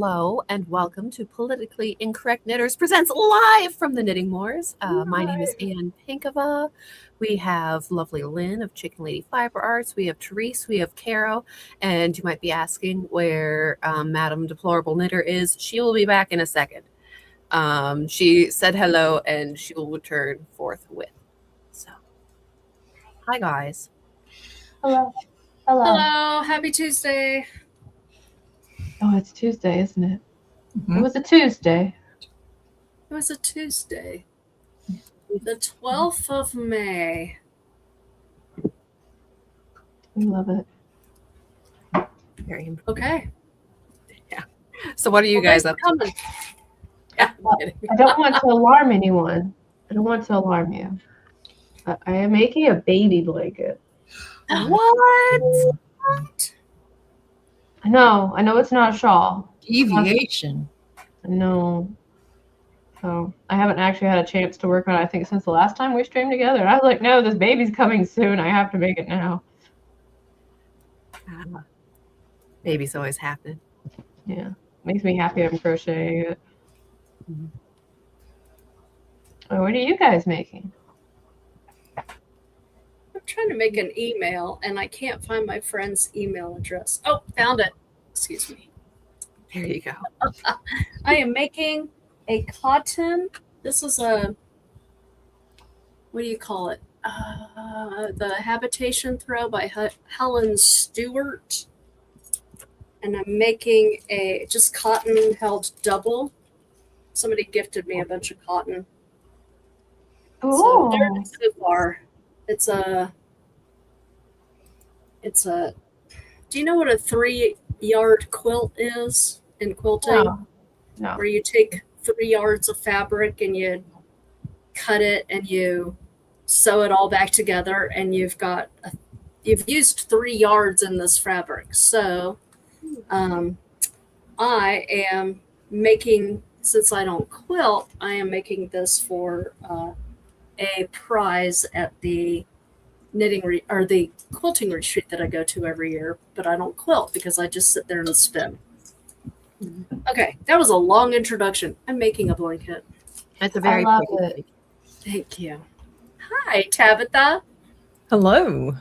Hello and welcome to Politically Incorrect Knitters presents live from the Knitting Moors. My name is Ann Pinkova. We have lovely Lynn of Chicken Lady Fiber Arts. We have Therese. We have Caro. And you might be asking where Madam Deplorable Knitter is. She will be back in a second. She said hello and she will return forthwith. So, hi guys. Hello. Hello. Happy Tuesday. Oh, it's Tuesday, isn't it? Mm-hmm. It was a Tuesday. It was a Tuesday. The 12th of May. We love it. Very important. Okay. Yeah. So what are you guys up to? Yeah, I don't want to alarm anyone. I don't want to alarm you. But I am making a baby blanket. What? I know it's not a shawl. Deviation. I know. So I haven't actually had a chance to work on it, I think, since the last time we streamed together. And I was like, no, this baby's coming soon. I have to make it now. Baby's always happening. Yeah. Makes me happy I'm crocheting it. Mm-hmm. Oh, what are you guys making? I'm trying to make an email, and I can't find my friend's email address. Oh, found it. Excuse me. There you go. I am making a cotton. This is a, what do you call it? The Habitation Throw by Helen Stewart. And I'm making a just cotton held double. Somebody gifted me a bunch of cotton. Oh. So there it is so far. It's a, do you know what a 3-yard quilt is in quilting? No. Where you take 3 yards of fabric and you cut it and you sew it all back together, and you've used 3 yards in this fabric. So I am making, since I don't quilt, I am making this for a prize at the or the quilting retreat that I go to every year, but I don't quilt because I just sit there and spin. Okay, that was a long introduction. I'm making a blanket. That's a very it. Thank you. Hi, Tabitha. Hello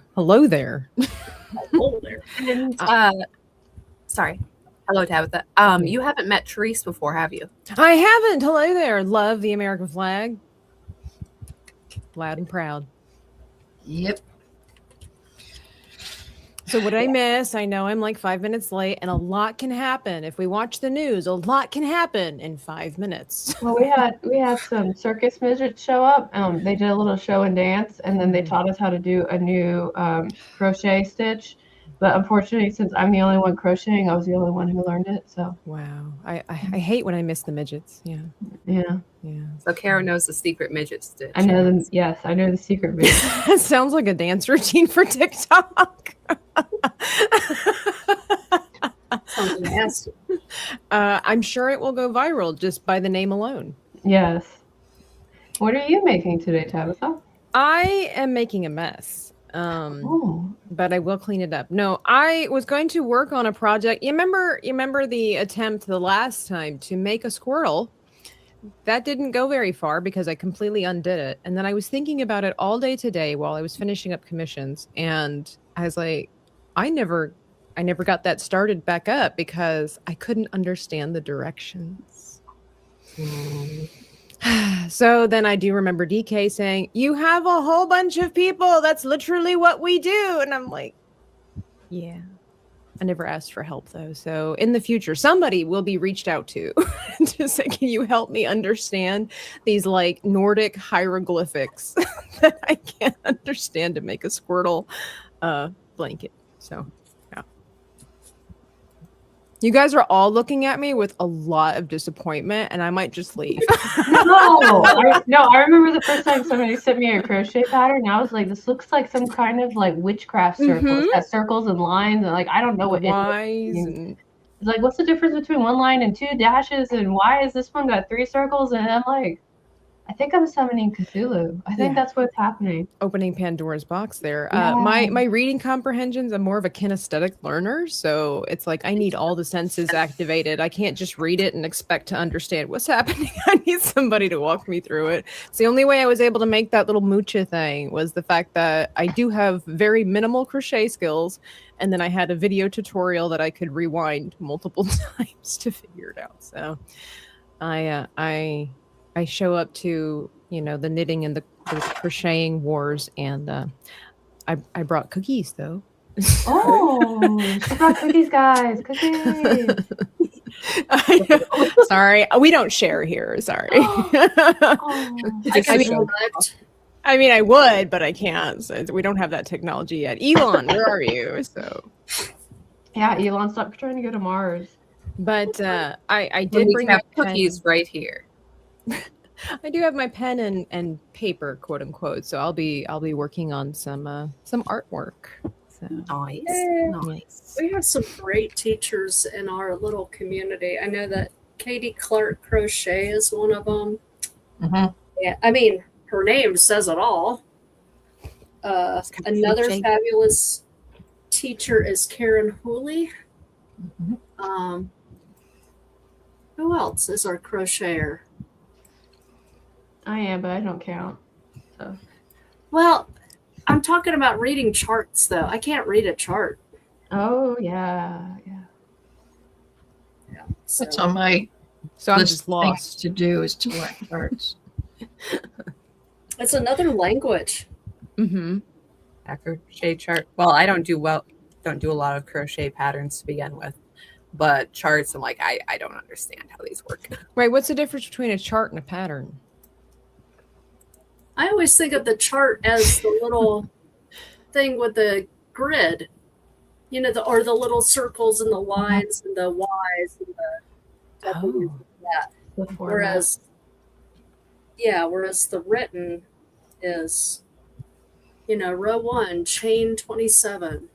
there. Hello there. Sorry. Hello, Tabitha. You haven't met Therese before, have you? I haven't. Hello there. Love the American flag. Loud and proud. Yep. So what did I miss? I know I'm like 5 minutes late, and a lot can happen. If we watch the news, a lot can happen in 5 minutes. Well, we had some circus midgets show up. They did a little show and dance, and then they taught us how to do a new crochet stitch. But unfortunately, since I'm the only one crocheting, I was the only one who learned it. So wow, I hate when I miss the midgets. Yeah. So Caro knows the secret midget stitch. I know them. Yes, I know the secret midget. It sounds like a dance routine for TikTok. Sounds nasty. I'm sure it will go viral just by the name alone. Yes. What are you making today, Tabitha? I am making a mess. But I will clean it up. No, I was going to work on a project. You remember the attempt the last time to make a squirrel? That didn't go very far because I completely undid it. And then I was thinking about it all day today while I was finishing up commissions. And I was like, I never got that started back up because I couldn't understand the directions. So then I do remember DK saying, you have a whole bunch of people. That's literally what we do. And I'm like, yeah. I never asked for help, though. So in the future, somebody will be reached out to to say, can you help me understand these like Nordic hieroglyphics that I can't understand to make a Squirtle blanket. So, yeah. You guys are all looking at me with a lot of disappointment, and I might just leave. I remember the first time somebody sent me a crochet pattern, and I was like, this looks like some kind of like witchcraft circle. Mhm. It's got circles and lines, and like I don't know what Wise and it's like. What's the difference between one line and 2 dashes, and why is this one got 3 circles? And I'm like, I think I'm summoning Cthulhu. I think Yeah. that's what's happening. Opening Pandora's box there. Yeah. My reading comprehensions, I'm more of a kinesthetic learner, so it's like I need all the senses activated. I can't just read it and expect to understand what's happening. I need somebody to walk me through it. It's the only way I was able to make that little moocha thing was the fact that I do have very minimal crochet skills, and then I had a video tutorial that I could rewind multiple times to figure it out. So I show up to, you know, the knitting and the crocheting wars, and I brought cookies though. Oh, she brought cookies, guys. Cookies. Sorry, we don't share here. Sorry. Oh. I mean, I would, but I can't. So we don't have that technology yet. Elon, where are you? So Yeah, Elon, stop trying to go to Mars. but I When did we bring have my cookies right here. I do have my pen and paper, quote unquote. So I'll be working on some artwork. So Nice. Yeah. Nice. We have some great teachers in our little community. I know that Katie Clark Crochet is one of them. Mhm. Yeah, I mean, her name says it all. Another Crochet. fabulous teacher is Karen Hooley. Mhm. Who else is our crocheter? I am, but I don't count. So Well, I'm talking about reading charts, though. I can't read a chart. oh yeah. So. That's on my I'm list just of things lost. to do is to learn charts. It's another language. Mm-hmm. A crochet chart. Well, I don't do a lot of crochet patterns to begin with, but charts, I'm like, I don't understand how these work. Right. What's the difference between a chart and a pattern? I always think of the chart as the little thing with the grid, you know, or the little circles and the lines and the Y's and the W's and that. The format. Whereas the written is, you know, row 1, chain 27.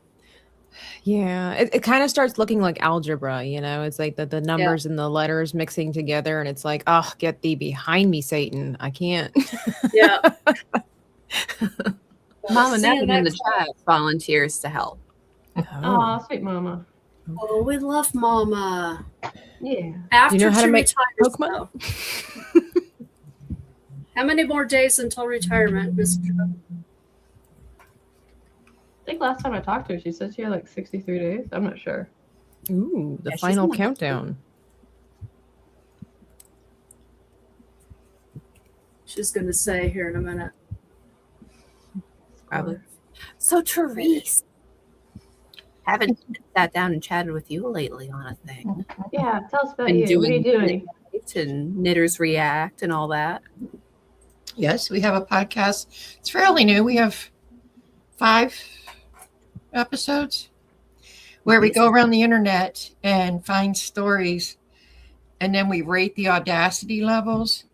Yeah, it kind of starts looking like algebra, you know. It's like the numbers and the letters mixing together, and it's like, oh, get thee behind me, Satan! I can't. Yeah. Mama Seeing Nevin in that the chat volunteers to help. Oh, sweet mama. Oh, we love Mama. Yeah. After You know how she to make retires, Pokemon? though. How many more days until retirement, Mr. I think last time I talked to her, she said she had like 63 days. I'm not sure. Ooh, the Yeah, she's final not- countdown. She's going to say here in a minute. Probably. So Therese, haven't sat down and chatted with you lately on a thing. Yeah, tell us about Been you. What are you doing doing? And Knitters React and all that. Yes, we have a podcast. It's fairly new. We have 5 episodes where we go around the internet and find stories, and then we rate the audacity levels,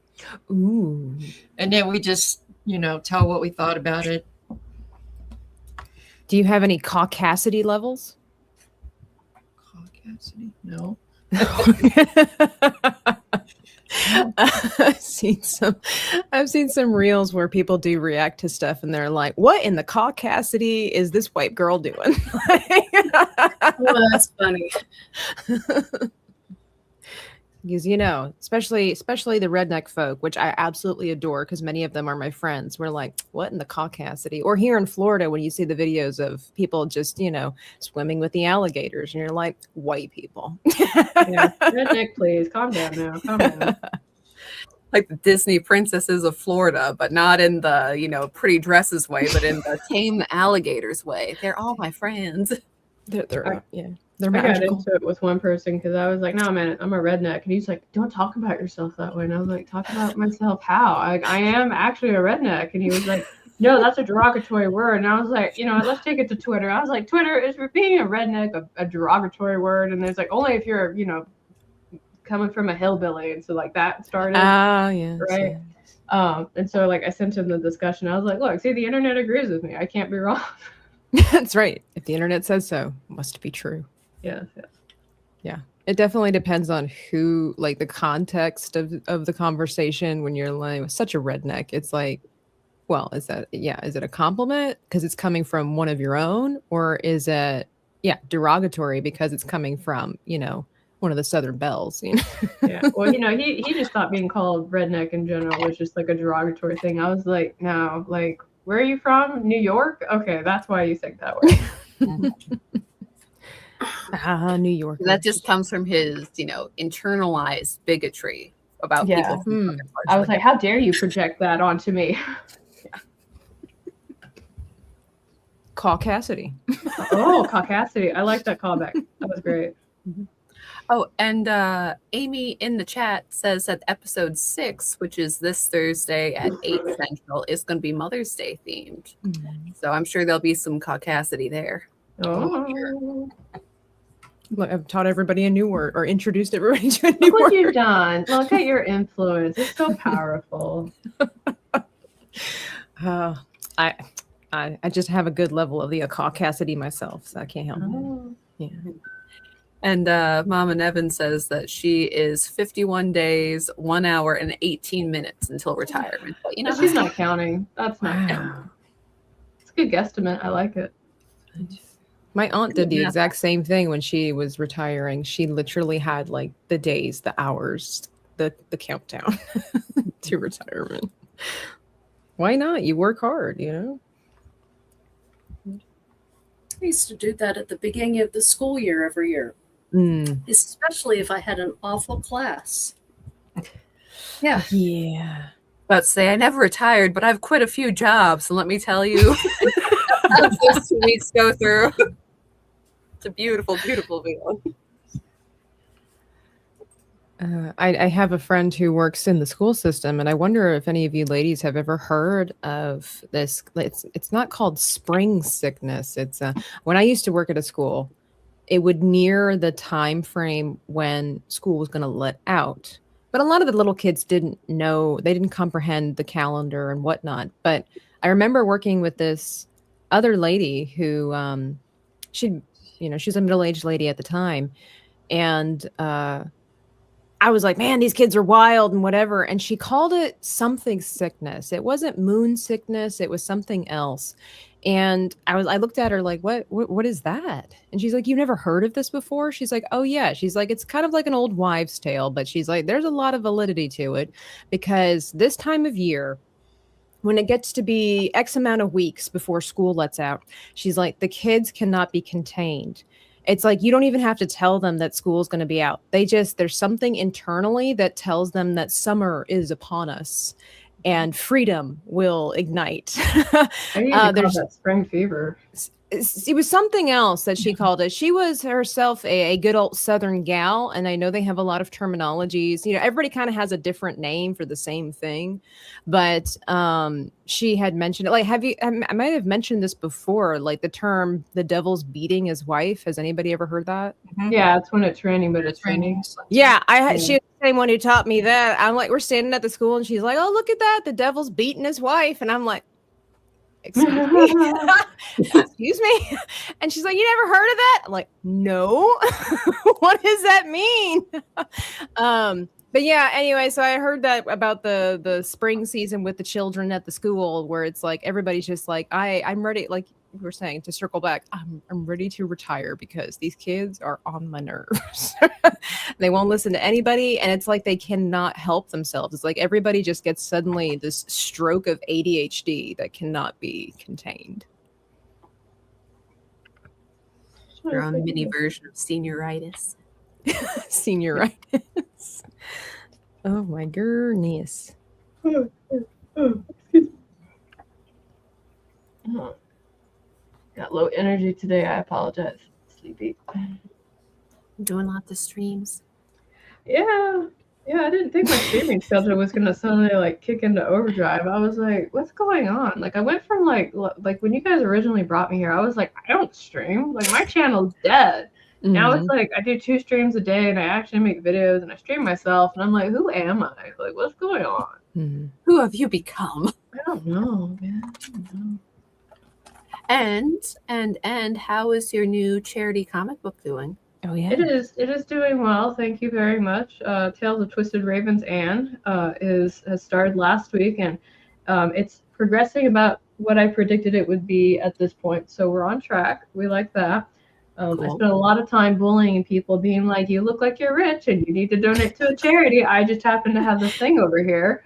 Ooh, and then we just, tell what we thought about it. do you have any caucasity levels? Caucasity? No. I've seen some reels where people do react to stuff and they're like, what in the caucasity is this white girl doing? Oh, that's funny. Because especially the redneck folk, which I absolutely adore because many of them are my friends. We're like, what in the caucasity? Or here in Florida, when you see the videos of people just swimming with the alligators, and you're like, white people. Yeah. Redneck, please. Calm down now. Calm down. Like the Disney princesses of Florida, but not in the, pretty dresses way, but in the tame the alligators way. They're all my friends. They're I got magical. into it with one person because I was like, no, man, I'm a redneck. And he's like, don't talk about yourself that way. And I was like, talk about myself how? I am actually a redneck. And he was like, no, that's a derogatory word. And I was like, let's take it to Twitter. I was like, Twitter, is for being a redneck a derogatory word? And there's like, only if you're, coming from a hillbilly. And so like that started. Oh, yeah. Right. And so like I sent him the discussion. I was like, look, see, the internet agrees with me. I can't be wrong. That's right. If the internet says so, it must be true. Yes. Yeah. It definitely depends on who, like the context of the conversation. When you're like such a redneck, it's like, well, is it a compliment because it's coming from one of your own, or is it derogatory because it's coming from one of the Southern Belles? Yeah. Well, he just thought being called redneck in general was just like a derogatory thing. I was like, no, like, where are you from? New York? Okay, that's why you think that way. New York. That just comes from his, internalized bigotry about Yeah. people from other parts I of was the like, how dare you project that onto me? Caucasity. Oh, caucasity. I like that callback. That was great. Oh, and Amy in the chat says that episode 6, which is this Thursday at 8 Central, is going to be Mother's Day themed. So I'm sure there'll be some caucasity there. Oh. Look, I've taught everybody a new word, or introduced everybody to a new Look what word. you've done. Look at your influence. It's so powerful. I just have a good level of the caucasity myself, so I can't help it. Yeah. And Mama Nevin says that she is 51 days, 1 hour, and 18 minutes until retirement. But But she's not counting. That's not counting. It's a good guesstimate. I like it. My aunt did the exact same thing when she was retiring. She literally had like the days, the hours, the countdown to retirement. Why not? You work hard, I used to do that at the beginning of the school year every year, especially if I had an awful class. Yeah. Yeah. But say I never retired, but I've quit a few jobs, and let me tell you, as those 2 weeks go through, it's a beautiful, beautiful feeling. I have a friend who works in the school system, and I wonder if any of you ladies have ever heard of this. It's not called spring sickness. It's when I used to work at a school, it would near the time frame when school was going to let out. But a lot of the little kids didn't know, they didn't comprehend the calendar and whatnot. But I remember working with this other lady who she was a middle-aged lady at the time, and I was like, man, these kids are wild and whatever. And she called it something sickness. It wasn't moon sickness. It was something else. And I looked at her like, what is that? And she's like, you've never heard of this before? She's like, oh yeah. She's like, it's kind of like an old wives' tale, but she's like, there's a lot of validity to it, because this time of year, when it gets to be X amount of weeks before school lets out, she's like, the kids cannot be contained. It's like, you don't even have to tell them that school's going to be out. There's something internally that tells them that summer is upon us and freedom will ignite. I usually call that spring fever. It was something else that she called it. She was herself a good old Southern gal, and I know they have a lot of terminologies. Everybody kind of has a different name for the same thing, but she had mentioned it. Like, I might have mentioned this before, like the term "the devil's beating his wife." Has anybody ever heard that? Yeah, it's when it's raining, but it's raining. Yeah, she was the same one who taught me that. I'm like, we're standing at the school, and she's like, "Oh, look at that! The devil's beating his wife," and I'm like, excuse me. And she's like, you never heard of that? I'm like, no. What does that mean? But yeah, anyway, so I heard that about the spring season with the children at the school, where it's like everybody's just like, I'm ready, like we were saying, to circle back, I'm ready to retire because these kids are on my nerves. They won't listen to anybody, and it's like they cannot help themselves. It's like everybody just gets suddenly this stroke of ADHD that cannot be contained. They're on a mini version of senioritis. Senioritis. Oh my goodness. Got low energy today. I apologize. Sleepy. Doing lots of streams. Yeah, I didn't think my streaming schedule was gonna suddenly like kick into overdrive. I was like, what's going on? Like, I went from like when you guys originally brought me here, I was like, I don't stream. Like, my channel's dead. Mm-hmm. Now it's like I do 2 streams a day, and I actually make videos, and I stream myself, and I'm like, who am I? Like, what's going on? Mm-hmm. Who have you become? I don't know, man. I don't know. And how is your new charity comic book doing? Oh yeah. It is. It is doing well. Thank you very much. Tales of Twisted Ravens Anne has started last week, and it's progressing about what I predicted it would be at this point. So we're on track. We like that. I Cool. spent a lot of time bullying people, being like, "You look like you're rich, and you need to donate to a charity." I just happen to have this thing over here.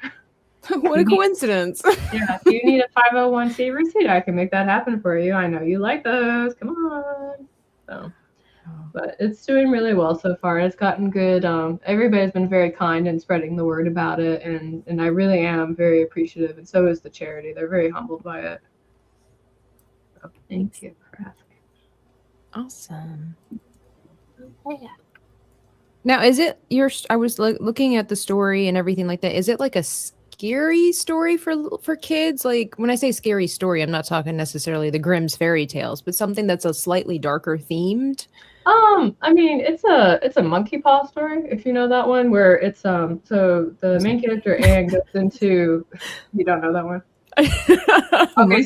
What a coincidence. Yeah, if you need a 501c receipt, I can make that happen for you. I know you like those. Come on. So. But it's doing really well so far. It's gotten good. Everybody's been very kind in spreading the word about it, and I really am very appreciative, and so is the charity. They're very humbled by it. So, thank you for asking. Awesome. Yeah. Now, is it I was looking at the story and everything like that. Is it like a scary story for kids? Like when I say scary story, I'm not talking necessarily the Grimm's fairy tales, but something that's a slightly darker themed. I mean, it's a monkey paw story, if you know that one, where it's so the main character Anne goes into, you don't know that one? Okay,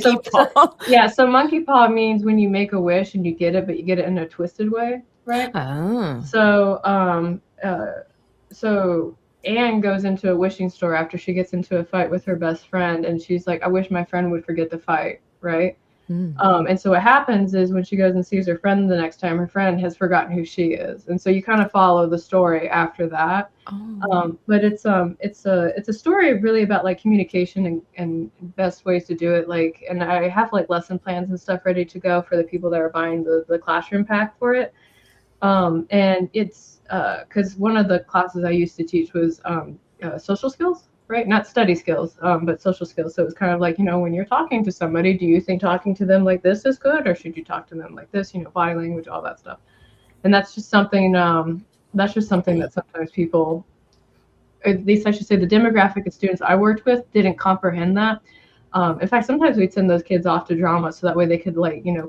so monkey paw means when you make a wish and you get it, but you get it in a twisted way, right? Oh. So Anne goes into a wishing store after she gets into a fight with her best friend, and she's like, "I wish my friend would forget the fight," right? And so what happens is when she goes and sees her friend the next time, her friend has forgotten who she is, and so you kind of follow the story after that. But it's a story really about like communication and best ways to do it. Like, and I have like lesson plans and stuff ready to go for the people that are buying the classroom pack for it. And it's because one of the classes I used to teach was social skills. Right, not study skills, but social skills. So it's kind of like, when you're talking to somebody, do you think talking to them like this is good, or should you talk to them like this? Body language, all that stuff. And that's just something. That sometimes people, at least I should say, the demographic of students I worked with didn't comprehend that. In fact, sometimes we'd send those kids off to drama so that way they could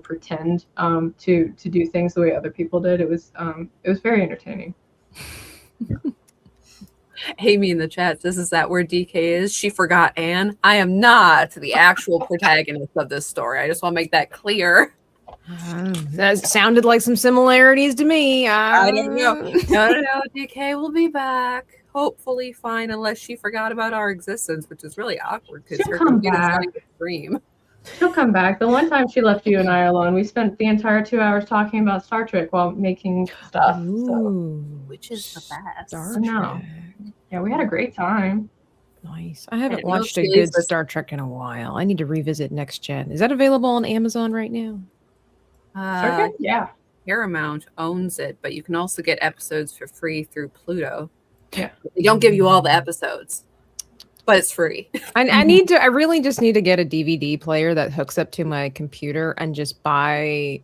pretend to do things the way other people did. It was very entertaining. Amy in the chat, this is that where DK is. She forgot Anne. I am not the actual protagonist of this story. I just want to make that clear. That sounded like some similarities to me. I don't know. No. DK will be back. Hopefully fine, unless she forgot about our existence, which is really awkward because her computer's running the stream. She'll come back. The one time she left you and I alone, we spent the entire 2 hours talking about Star Trek while making stuff. Which is the best. No. Yeah, we had a great time. Nice. I haven't watched a good Star Trek in a while. I need to revisit Next Gen. Is that available on Amazon right now? Yeah. Paramount owns it, but you can also get episodes for free through Pluto. Yeah. They don't give you all the episodes, but it's free. I really just need to get a DVD player that hooks up to my computer and just buy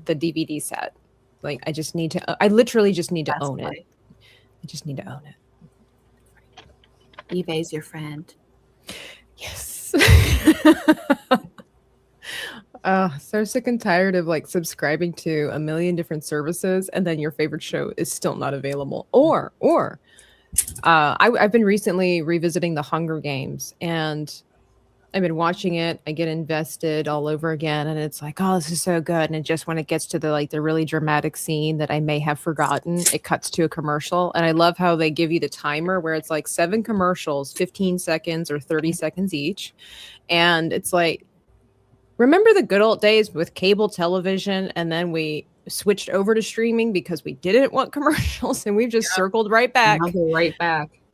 the DVD set. Like I literally just need to own it. I just need to own it. eBay's your friend. Yes. So sick and tired of like subscribing to a million different services and then your favorite show is still not available. Or I've been recently revisiting the Hunger Games and I've been watching it. I get invested all over again, and it's like, oh, this is so good. And it just when it gets to the really dramatic scene that I may have forgotten, it cuts to a commercial. And I love how they give you the timer where it's like 7 commercials, 15 seconds or 30 seconds each. And it's like, remember the good old days with cable television, and then we switched over to streaming because we didn't want commercials, and we've just circled right back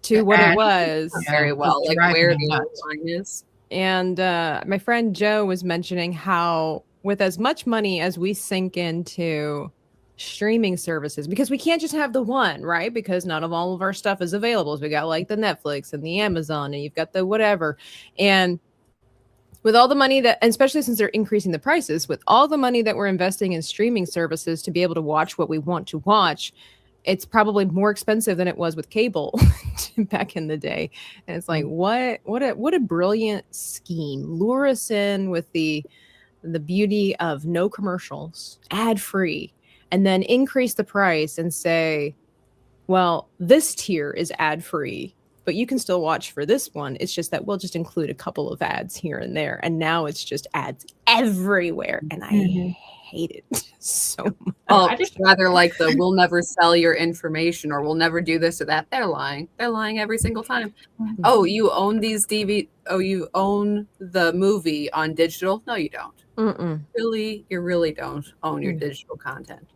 to what it was. Very well, like where the line is. And my friend Joe was mentioning how with as much money as we sink into streaming services, because we can't just have the one, right? Because not all of our stuff is available. So we got like the Netflix and the Amazon, and you've got the whatever. And with all the money that, and especially since they're increasing the prices, with all the money that we're investing in streaming services to be able to watch what we want to watch, it's probably more expensive than it was with cable back in the day. And it's like, what a brilliant scheme. Lure us in with the beauty of no commercials, ad free, and then increase the price and say, well, this tier is ad free, but you can still watch for this one. It's just that we'll just include a couple of ads here and there. And now it's just ads everywhere. And I hate it so much. Oh, I just- rather like the "we'll never sell your information" or "we'll never do this or that." They're lying. They're lying every single time. Oh, you own these DVD. Oh, you own the movie on digital? No, you don't. Mm-mm. Really, you really don't own your Mm. digital content.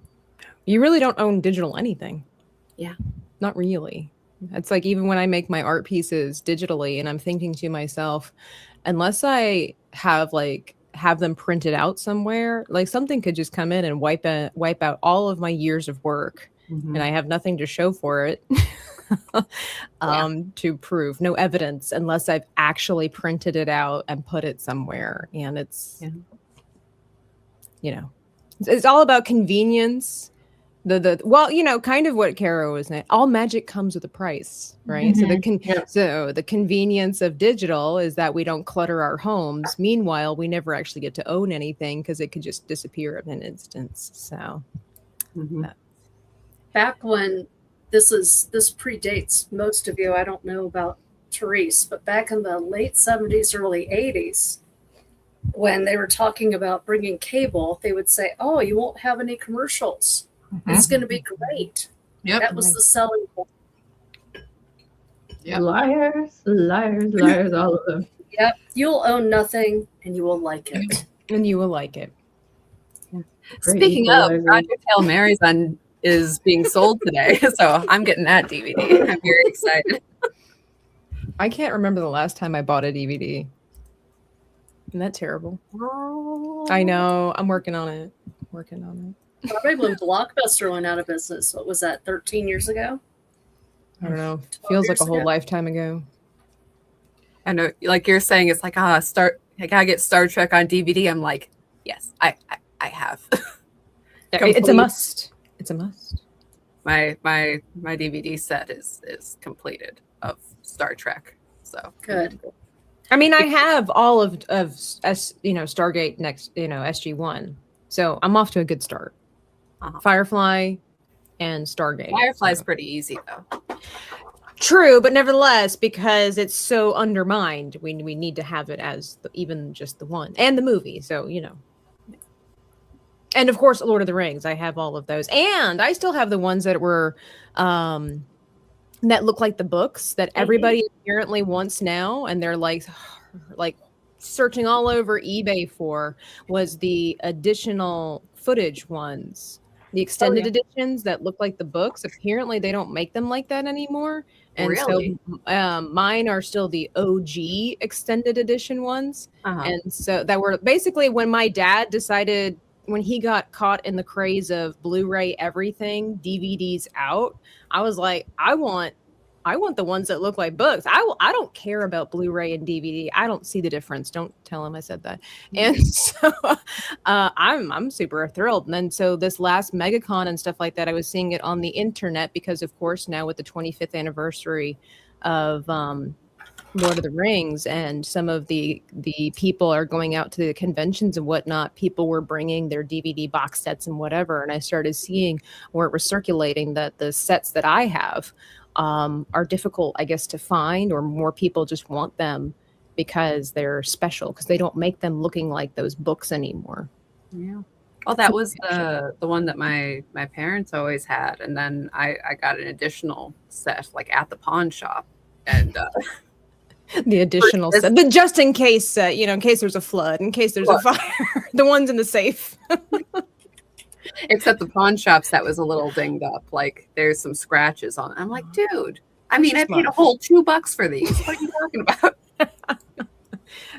You really don't own digital anything. Yeah. Not really. It's like even when I make my art pieces digitally and I'm thinking to myself, unless I have them printed out somewhere, like something could just come in and wipe out all of my years of work and I have nothing to show for it. To prove no evidence unless I've actually printed it out and put it somewhere. And it's it's all about convenience. Well, kind of what Caro was saying. All magic comes with a price, right? So the convenience of digital is that we don't clutter our homes. Meanwhile, we never actually get to own anything because it could just disappear in an instance. So Back when this predates most of you, I don't know about Therese, but back in the late 70s, early 80s, when they were talking about bringing cable, they would say, "Oh, you won't have any commercials. It's going to be great." Yep. That was the selling point. Yep. Liars, liars, liars, all of them. Yep. You'll own nothing and you will like it. And you will like it. Speaking of, Project Hail Mary's is being sold today, so I'm getting that DVD. I'm very excited. I can't remember the last time I bought a DVD. Isn't that terrible? I know. I'm working on it. Probably when Blockbuster went out of business. What was that, 13 years ago? I don't know. Feels like a whole ago? lifetime ago. I know, like you're saying, it's like I gotta get Star Trek on DVD. I'm like, yes, I have. It's a must. It's a must. My DVD set is completed of Star Trek. So Good. I mean, I have all of Stargate next, SG-1. So I'm off to a good start. Firefly and Stargate. Firefly's pretty easy though. True, but nevertheless, because it's so undermined, we need to have it as even just the one and the movie. So and of course, Lord of the Rings. I have all of those, and I still have the ones that were that look like the books that everybody apparently wants now, and they're like searching all over eBay for was the additional footage ones, the extended editions that look like the books. Apparently, they don't make them like that anymore. And Really? so mine are still the OG extended edition ones. And so that were basically when my dad decided, when he got caught in the craze of Blu-ray everything, DVDs out, I was like, I want the ones that look like books. I don't care about Blu-ray and DVD. I don't see the difference. Don't tell him I said that. And so I'm super thrilled. And then so this last MegaCon and stuff like that, I was seeing it on the internet because, of course, now with the 25th anniversary of Lord of the Rings, and some of the people are going out to the conventions and whatnot, people were bringing their DVD box sets and whatever. And I started seeing where it was circulating that the sets that I have are difficult, I guess, to find, or more people just want them because they're special, because they don't make them looking like those books anymore. Yeah. Well, that was the one that my parents always had, and then I got an additional set like at the pawn shop, and the additional set, but just in case, in case there's a flood, in case there's a fire, the ones in the safe. Except the pawn shops, that was a little dinged up. Like there's some scratches on it. I'm like, dude, I mean, I paid a whole $2 for these. What are you talking about?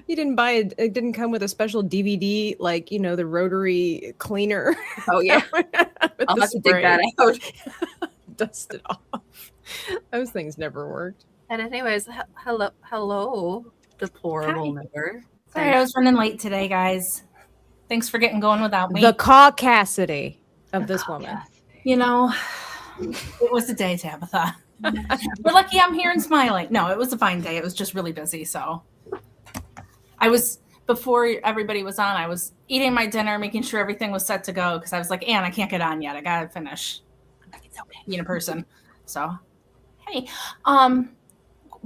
You didn't buy it. It didn't come with a special DVD, like, the rotary cleaner. Oh yeah. I'll have to dig that out. Dust it off. Those things never worked. And anyways, hello, deplorable number. Sorry, I was running late today, guys. Thanks for getting going without me. The caucasity of this woman. It was a day, Tabitha. We're lucky I'm here and smiling. No, it was a fine day. It was just really busy. So before everybody was on, I was eating my dinner, making sure everything was set to go, because I was like, Ann, I can't get on yet. I got to finish. It's okay. Being a person. So, hey,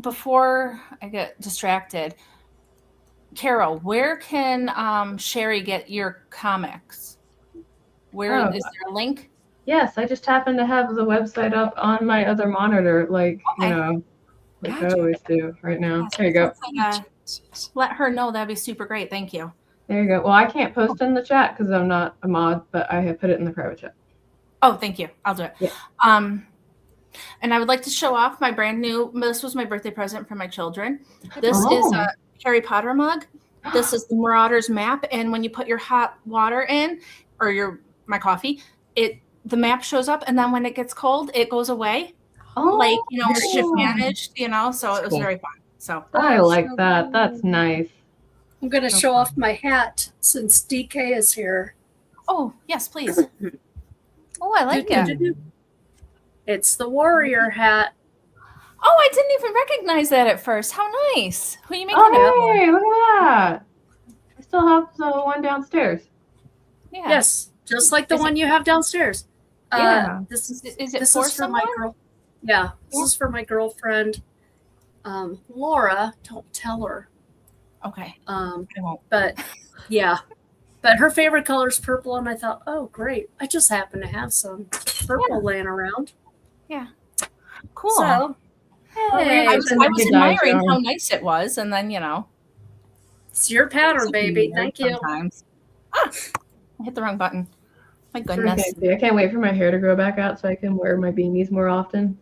before I get distracted, Carol, where can Sherry get your comics? Where Oh. is there a link? Yes, I just happen to have the website up on my other monitor, like Okay. like I Gotcha. always do right now. Yes, There you go. Let her know. That'd be super great. Thank you. There you go. Well, I can't post in the chat because I'm not a mod, but I have put it in the private chat. Oh, thank you. I'll do it. Yeah. And I would like to show off my brand new. This was my birthday present for my children. This is Oh. a Harry Potter mug. This is the Marauders map, and when you put your hot water in, or my coffee, the map shows up, and then when it gets cold, it goes away. Oh, Like very ship cool. managed. So it was Cool. very fun. So I like that. That's nice. I'm going to show off my hat since DK is here. oh yes, please. Oh, I like it. It's the warrior hat. Oh, I didn't even recognize that at first. How nice. Who are you making it? Oh, hey, look at that. I still have the one downstairs. Yeah. Yes, just like the one you have downstairs. Yeah. This Is it this for is for my someone? girl. Yeah, this is for my girlfriend, Laura. Don't tell her. Okay. I won't. But yeah, but her favorite color is purple, and I thought, oh great, I just happen to have some purple laying around. Cool. So hey, I was Send it to admiring John. how nice it was, and then it's your pattern, baby. Thank you. Sometimes. I hit the wrong button. My goodness. Okay, I can't wait for my hair to grow back out so I can wear my beanies more often.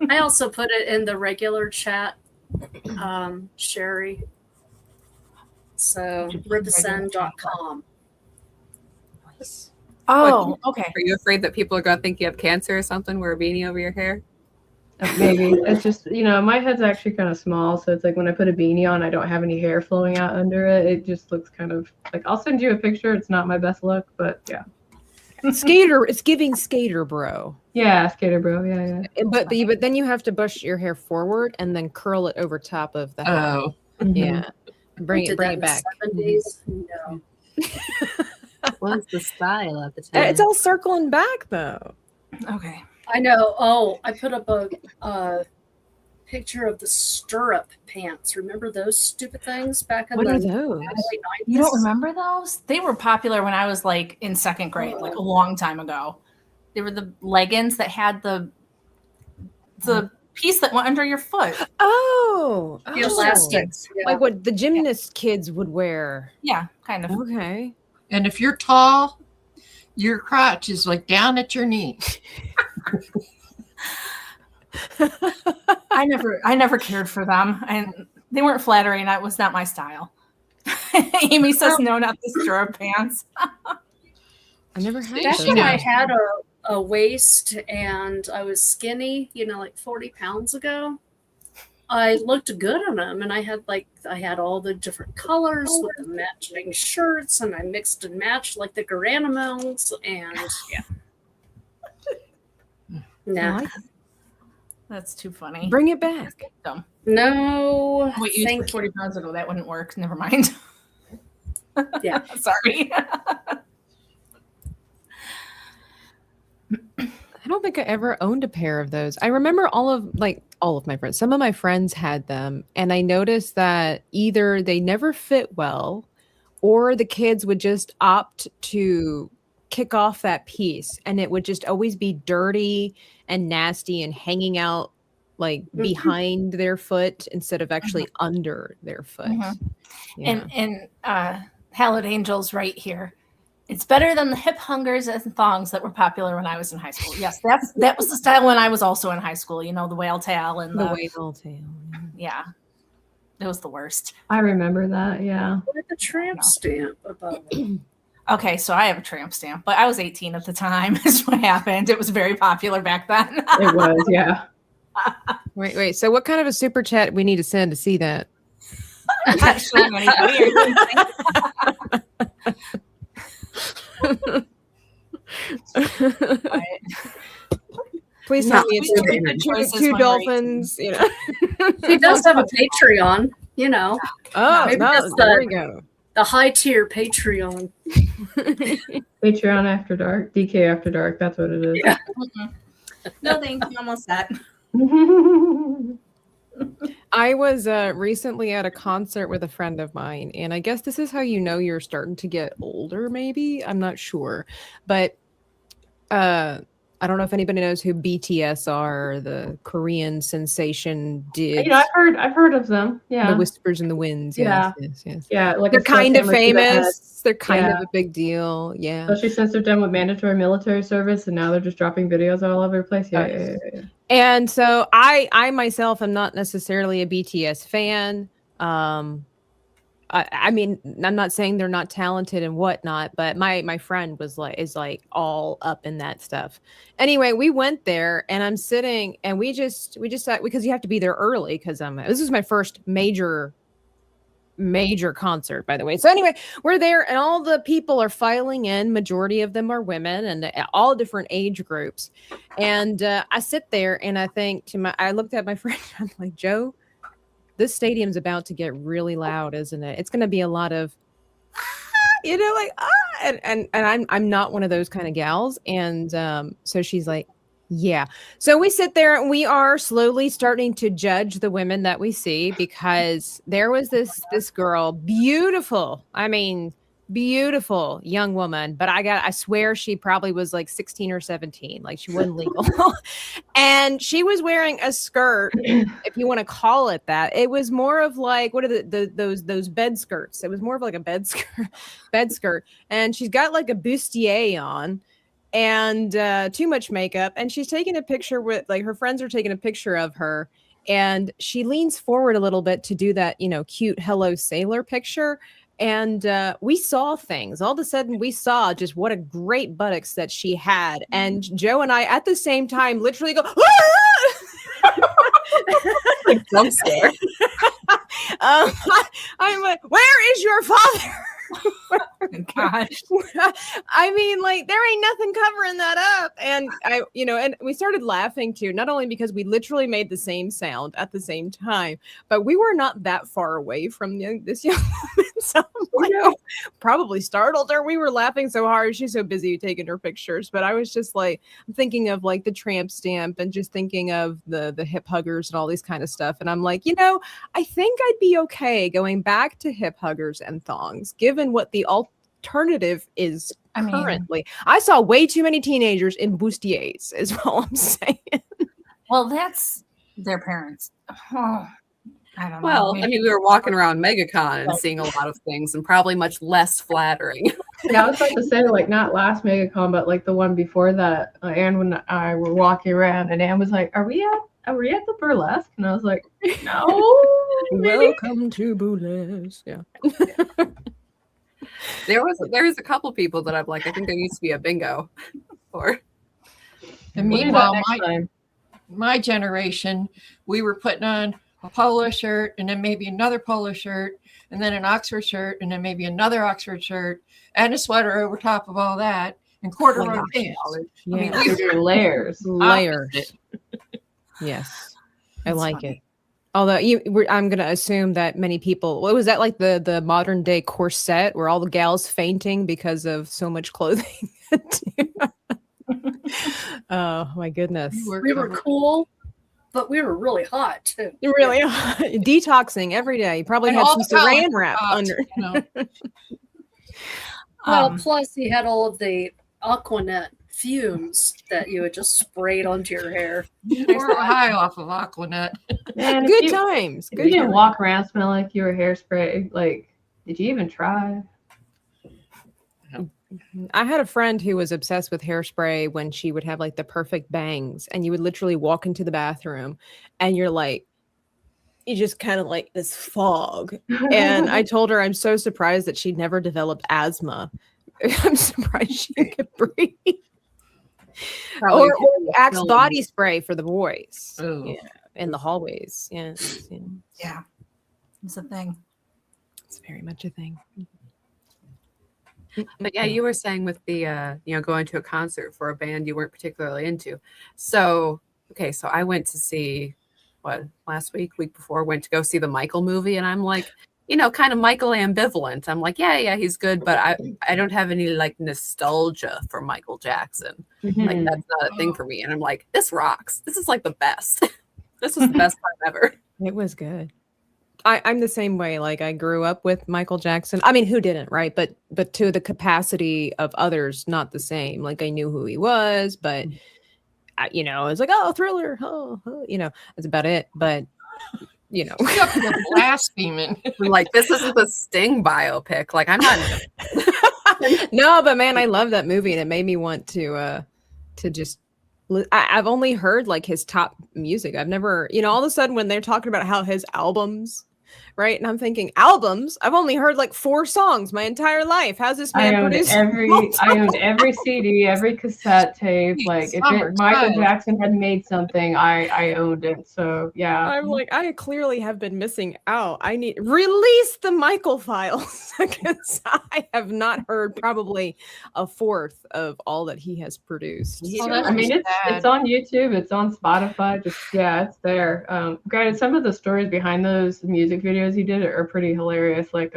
I also put it in the regular chat, Sherry. So ribasend.com. Oh, okay. Are you afraid that people are going to think you have cancer or something? Wear a beanie over your hair? Maybe it's just my head's actually kind of small, so it's like when I put a beanie on, I don't have any hair flowing out under it. It just looks kind of like I'll send you a picture. It's not my best look, but yeah. Skater, it's giving skater bro. Yeah, skater bro. Yeah, yeah. But then you have to brush your hair forward and then curl it over top of the hat. Oh, Yeah. Bring Did it that in the back. 70s? No. What's the style at the time? It's all circling back though. Okay. I know. Oh, I put up a picture of the stirrup pants. Remember those stupid things back in What the are those? early 90s? You don't remember those? They were popular when I was like in second grade, like a long time ago. They were the leggings that had the piece that went under your foot. Oh, The elastics. Yeah. like what the gymnast kids would wear. Yeah, kind of. Okay. and if you're tall, your crotch is like down at your knee. I never cared for them, and they weren't flattering. That was not my style. Amy says no, not the stirrup pants. I never had Back those. when I had a waist and I was skinny, like 40 pounds ago, I looked good in them, and I had all the different colors with the matching shirts, and I mixed and matched like the Garanimals, and I like it. That's too funny. Bring it back. Dumb. no, Wait, you thank said 40 pounds ago. That wouldn't work. Never mind. Yeah. Sorry. I don't think I ever owned a pair of those. I remember all of my friends. Some of my friends had them, and I noticed that either they never fit well, or the kids would just opt to kick off that piece, and it would just always be dirty and nasty and hanging out like behind their foot instead of actually under their foot. Yeah. And Hallowed Angels right here. It's better than the hip hungers and thongs that were popular when I was in high school. Yes, that was the style when I was also in high school. The whale tail and the whale tail. yeah, it was the worst. I remember that. Yeah. with the tramp stamp above it. Okay, so I have a tramp stamp, but I was 18 at the time. Is what happened. It was very popular back then. It was. Yeah. Wait. So what kind of a super chat we need to send to see that? I'm not showing anybody or anything. Please No, tell me we can make it's good choices two when we're dolphins. She does have a Patreon, Oh, Maybe no, that's there we go. the high tier Patreon. Patreon After Dark, DK After Dark. That's what it is. Yeah. No, thank you. Almost set. I was recently at a concert with a friend of mine, and I guess this is how you know you're starting to get older, maybe. I'm not sure. But I don't know if anybody knows who BTS are, the Korean sensation did I've heard of them. the Yeah. Whispers in the Winds. Yeah. Yes. Yeah. Like They're a kind of sledgehammer to the head. famous. They're kind Yeah. of a big deal. Yeah. Especially since they're done with mandatory military service and now they're just dropping videos all over the place. Yeah, Yes. yeah. And so I myself am not necessarily a BTS fan. I mean, I'm not saying they're not talented and whatnot, but my friend is like all up in that stuff. Anyway, we went there and I'm sitting and we just sat because you have to be there early because this is my first major concert, by the way. So anyway, we're there and all the people are filing in. Majority of them are women and all different age groups. And I sit there and I looked at my friend. I'm like, Joe, this stadium's about to get really loud, isn't it? It's going to be a lot of, and I'm not one of those kind of gals. And so she's like, yeah. So we sit there and we are slowly starting to judge the women that we see because there was this girl, beautiful. I mean, beautiful young woman, but I swear she probably was like 16 or 17, like she wasn't legal. And she was wearing a skirt, if you want to call it that. It was more of like, what are those bed skirts? It was more of like a bed skirt. And she's got like a bustier on and too much makeup. And she's taking a picture with like her friends are taking a picture of her. And she leans forward a little bit to do that, cute hello sailor picture. And we saw things. All of a sudden, we saw just what a great buttocks that she had. And Joe and I, at the same time, literally go, Like jump scare. I'm like, where is your father? Gosh. I mean, like, there ain't nothing covering that up. And and we started laughing too, not only because we literally made the same sound at the same time, but we were not that far away from this young woman. So I'm like, probably startled her. We were laughing so hard. She's so busy taking her pictures. But I was just like, I'm thinking of like the tramp stamp and just thinking of the hip huggers and all these kind of stuff. And I'm like, I think I'd be okay going back to hip huggers and thongs, given what the alternative is currently. I saw way too many teenagers in bustiers, is all I'm saying. Well, that's their parents. Oh, I don't know. Well, I mean, we were walking around MegaCon and seeing a lot of things and probably much less flattering. Yeah, I was about to say, like, not last MegaCon, but like the one before that. Anne and I were walking around, and Anne was like, "Are we at the burlesque?" And I was like, "No." Welcome to burlesque. Yeah. There was a couple people that I'm like, I think there needs to be a bingo for. And We'll do that meanwhile, next time. my generation, we were putting on a polo shirt and then maybe another polo shirt and then an Oxford shirt and then maybe another Oxford shirt and a sweater over top of all that and corduroy pants. Yeah. I mean, These are layers. Layers. Yes, I like it. Although I'm going to assume that many people, what was that, like the modern day corset where all the gals fainting because of so much clothing? Oh my goodness. We were cool, but we were really hot too. You're really detoxing every day. You probably And had all some the saran colors wrap popped, under. Well, plus he had all of the Aquanet fumes that you had just sprayed onto your hair. We're high off of Aquanet. Man, Good if times. you Good didn't times. walk around smelling like you were hairspray, like, did you even try? I had a friend who was obsessed with hairspray when she would have like the perfect bangs, and you would literally walk into the bathroom and you're like, you just kind of like this fog. And I told her I'm so surprised that she'd never developed asthma. I'm surprised she could breathe. Probably Or Axe smelling- body spray for the boys. Oh. Yeah, in the hallways. Yes, yeah. Yeah, it's a thing. It's very much a thing. But yeah, you were saying with the going to a concert for a band you weren't particularly into. So I went to see last week before, went to go see the Michael movie, and I'm like, kind of Michael ambivalent. I'm like, yeah, he's good, but I don't have any like nostalgia for Michael Jackson. Like that's not a thing for me. And I'm like, this rocks. This is like the best. This was the best time ever. It was good. I'm the same way. Like I grew up with Michael Jackson. I mean, who didn't, right? But to the capacity of others, not the same. Like I knew who he was, but you know, it's like, oh, Thriller, that's about it. But you know, You're blaspheming. Like, this isn't the Sting biopic. Like, I'm not. no, but man, I love that movie, and it made me want to just. I've only heard like his top music. I've never, all of a sudden when they're talking about how his albums, right? And I'm thinking albums. I've only heard like 4 songs my entire life. How's this man produced? I owned every CD, every cassette tape. Like if Michael Jackson had made something, I owned it. So yeah. I'm like, I clearly have been missing out. I need release the Michael files because I have not heard probably a fourth of all that he has produced. I mean, it's on YouTube, it's on Spotify. Just it's there. Granted, some of the stories behind those music videos he did are pretty hilarious. Like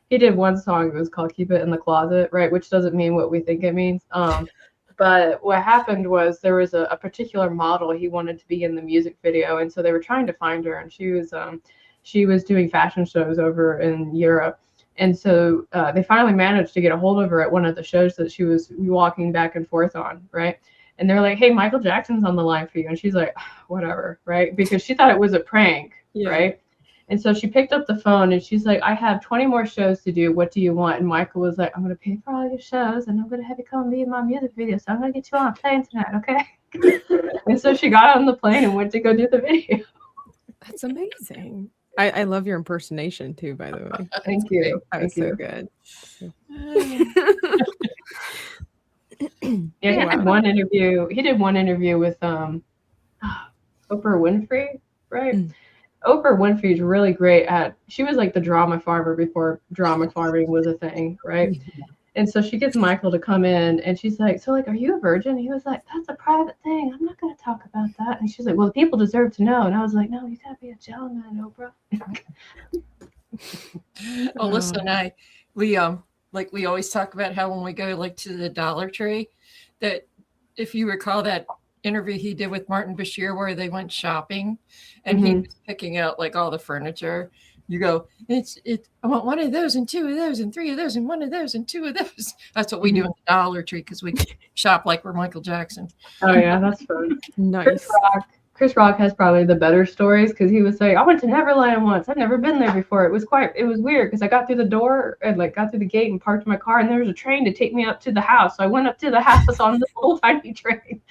he did one song that was called "Keep It in the Closet," right? Which doesn't mean what we think it means. But what happened was there was a particular model he wanted to be in the music video, and so they were trying to find her, and she was doing fashion shows over in Europe. And so they finally managed to get a hold of her at one of the shows that she was walking back and forth on, right? And they're like, hey, Michael Jackson's on the line for you. And she's like, whatever, right? Because she thought it was a prank, right? And so she picked up the phone and she's like, I have 20 more shows to do. What do you want? And Michael was like, I'm going to pay for all your shows and I'm going to have you come and be in my music video. So I'm going to get you on a plane tonight, okay? And so she got on the plane and went to go do the video. That's amazing. I love your impersonation too, by the way. Thank you. That was so good. He did one interview. He did one interview with Oprah Winfrey, right? Oprah Winfrey is really great she was like the drama farmer before drama farming was a thing, right? And so she gets Michael to come in and she's like, so like, are you a virgin? He was like, that's a private thing. I'm not going to talk about that. And she's like, well, the people deserve to know. And I was like, no, you got to be a gentleman, Oprah. Alyssa and I, we always talk about how when we go like to the Dollar Tree, that if you recall that interview he did with Martin Bashir where they went shopping and he was picking out like all the furniture. You go, I want one of those and 2 of those and 3 of those and 1 of those and 2 of those. That's what we do in the Dollar Tree because we shop like we're Michael Jackson. Oh yeah, that's fun. Nice. Chris Rock has probably the better stories because he was like, I went to Neverland once. I've never been there before. It was weird because I got through the door and like got through the gate and parked my car and there was a train to take me up to the house. So I went up to the house on this little tiny train.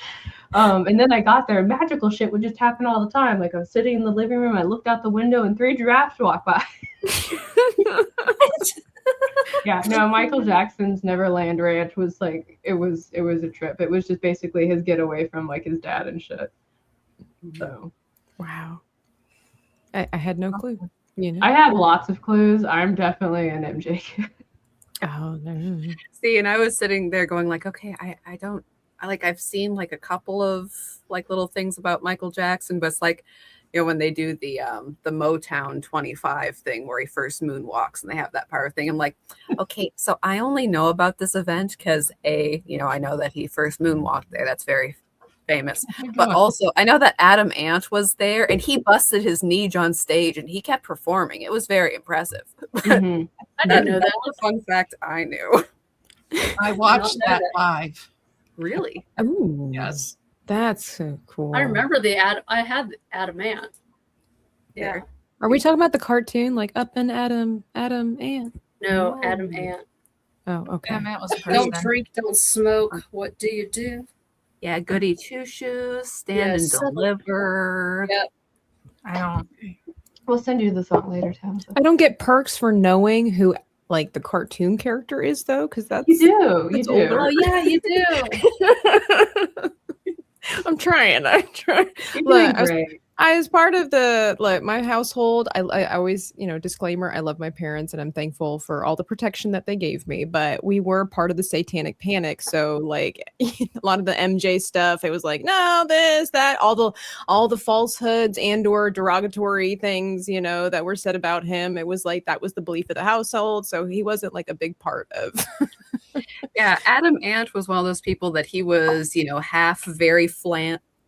And then I got there and magical shit would just happen all the time. Like I was sitting in the living room, I looked out the window and 3 giraffes walked by. Yeah, no, Michael Jackson's Neverland Ranch was like, it was a trip. It was just basically his getaway from like his dad and shit. So, wow. I had no clue. I have lots of clues. I'm definitely an MJ kid. Oh no. See, and I was sitting there going like, okay, I've seen like a couple of like little things about Michael Jackson, but it's like, when they do the Motown 25 thing where he first moonwalks and they have that part thing, I'm like, okay, so I only know about this event because I know that he first moonwalked there. That's very famous. But also I know that Adam Ant was there and he busted his knee on stage and he kept performing. It was very impressive. I didn't know that. That's a fun fact I knew. I watched that live. Really? Ooh, Yes. That's so cool. I remember I had Adam Ant. Yeah. Are we talking about the cartoon, like Up and Adam Ant? No, Adam Ant. Oh, okay. Adam Ant was a person. Don't drink, don't smoke. What do you do? Yeah, goody two shoes, stand and deliver. Yep. I don't. We'll send you the song later, Tamsin. I don't get perks for knowing who like the cartoon character is though, because that's you do. Oh yeah, you do. I'm trying. You're doing great. I as part of the my household, I always, disclaimer, I love my parents and I'm thankful for all the protection that they gave me, but we were part of the satanic panic. So like a lot of the MJ stuff, it was like, no, this, that, all the falsehoods and or derogatory things, that were said about him. It was like, that was the belief of the household. So he wasn't like a big part of. Yeah. Adam Ant was one of those people that he was, half very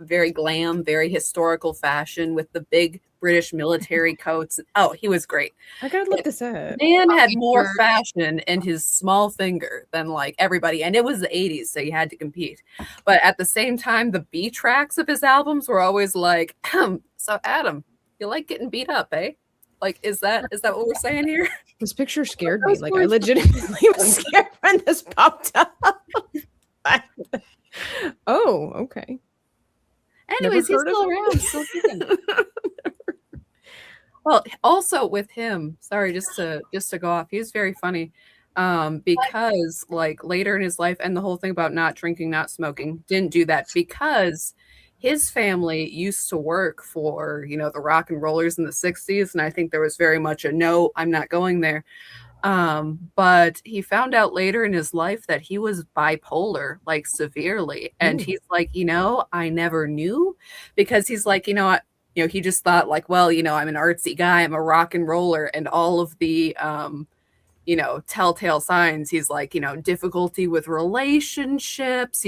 very glam, very historical fashion with the big British military coats. Oh, he was great. I gotta look this up. Man had Puppy more shirt. fashion in his small finger than like everybody, and it was the 80s, so you had to compete. But at the same time, the B tracks of his albums were always like, so Adam, you like getting beat up, eh? Like, is that what we're saying here? This picture scared me. Like, I legitimately was scared when this popped up. Oh, okay. Anyways, he's heard of still him. around, still kicking. Well, also with him, sorry, just to go off, he was very funny. Because like later in his life, and the whole thing about not drinking, not smoking, didn't do that because his family used to work for, you know, the rock and rollers in the 60s, and I think there was very much a no, I'm not going there. But he found out later in his life that he was bipolar, like severely. And Ooh. he's like, you know, I never knew, because he's like, he just thought like, well, I'm an artsy guy, I'm a rock and roller, and all of the telltale signs. He's like, difficulty with relationships,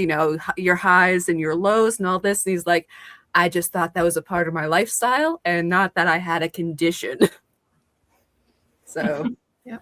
your highs and your lows and all this. And he's like, I just thought that was a part of my lifestyle and not that I had a condition. So Yeah.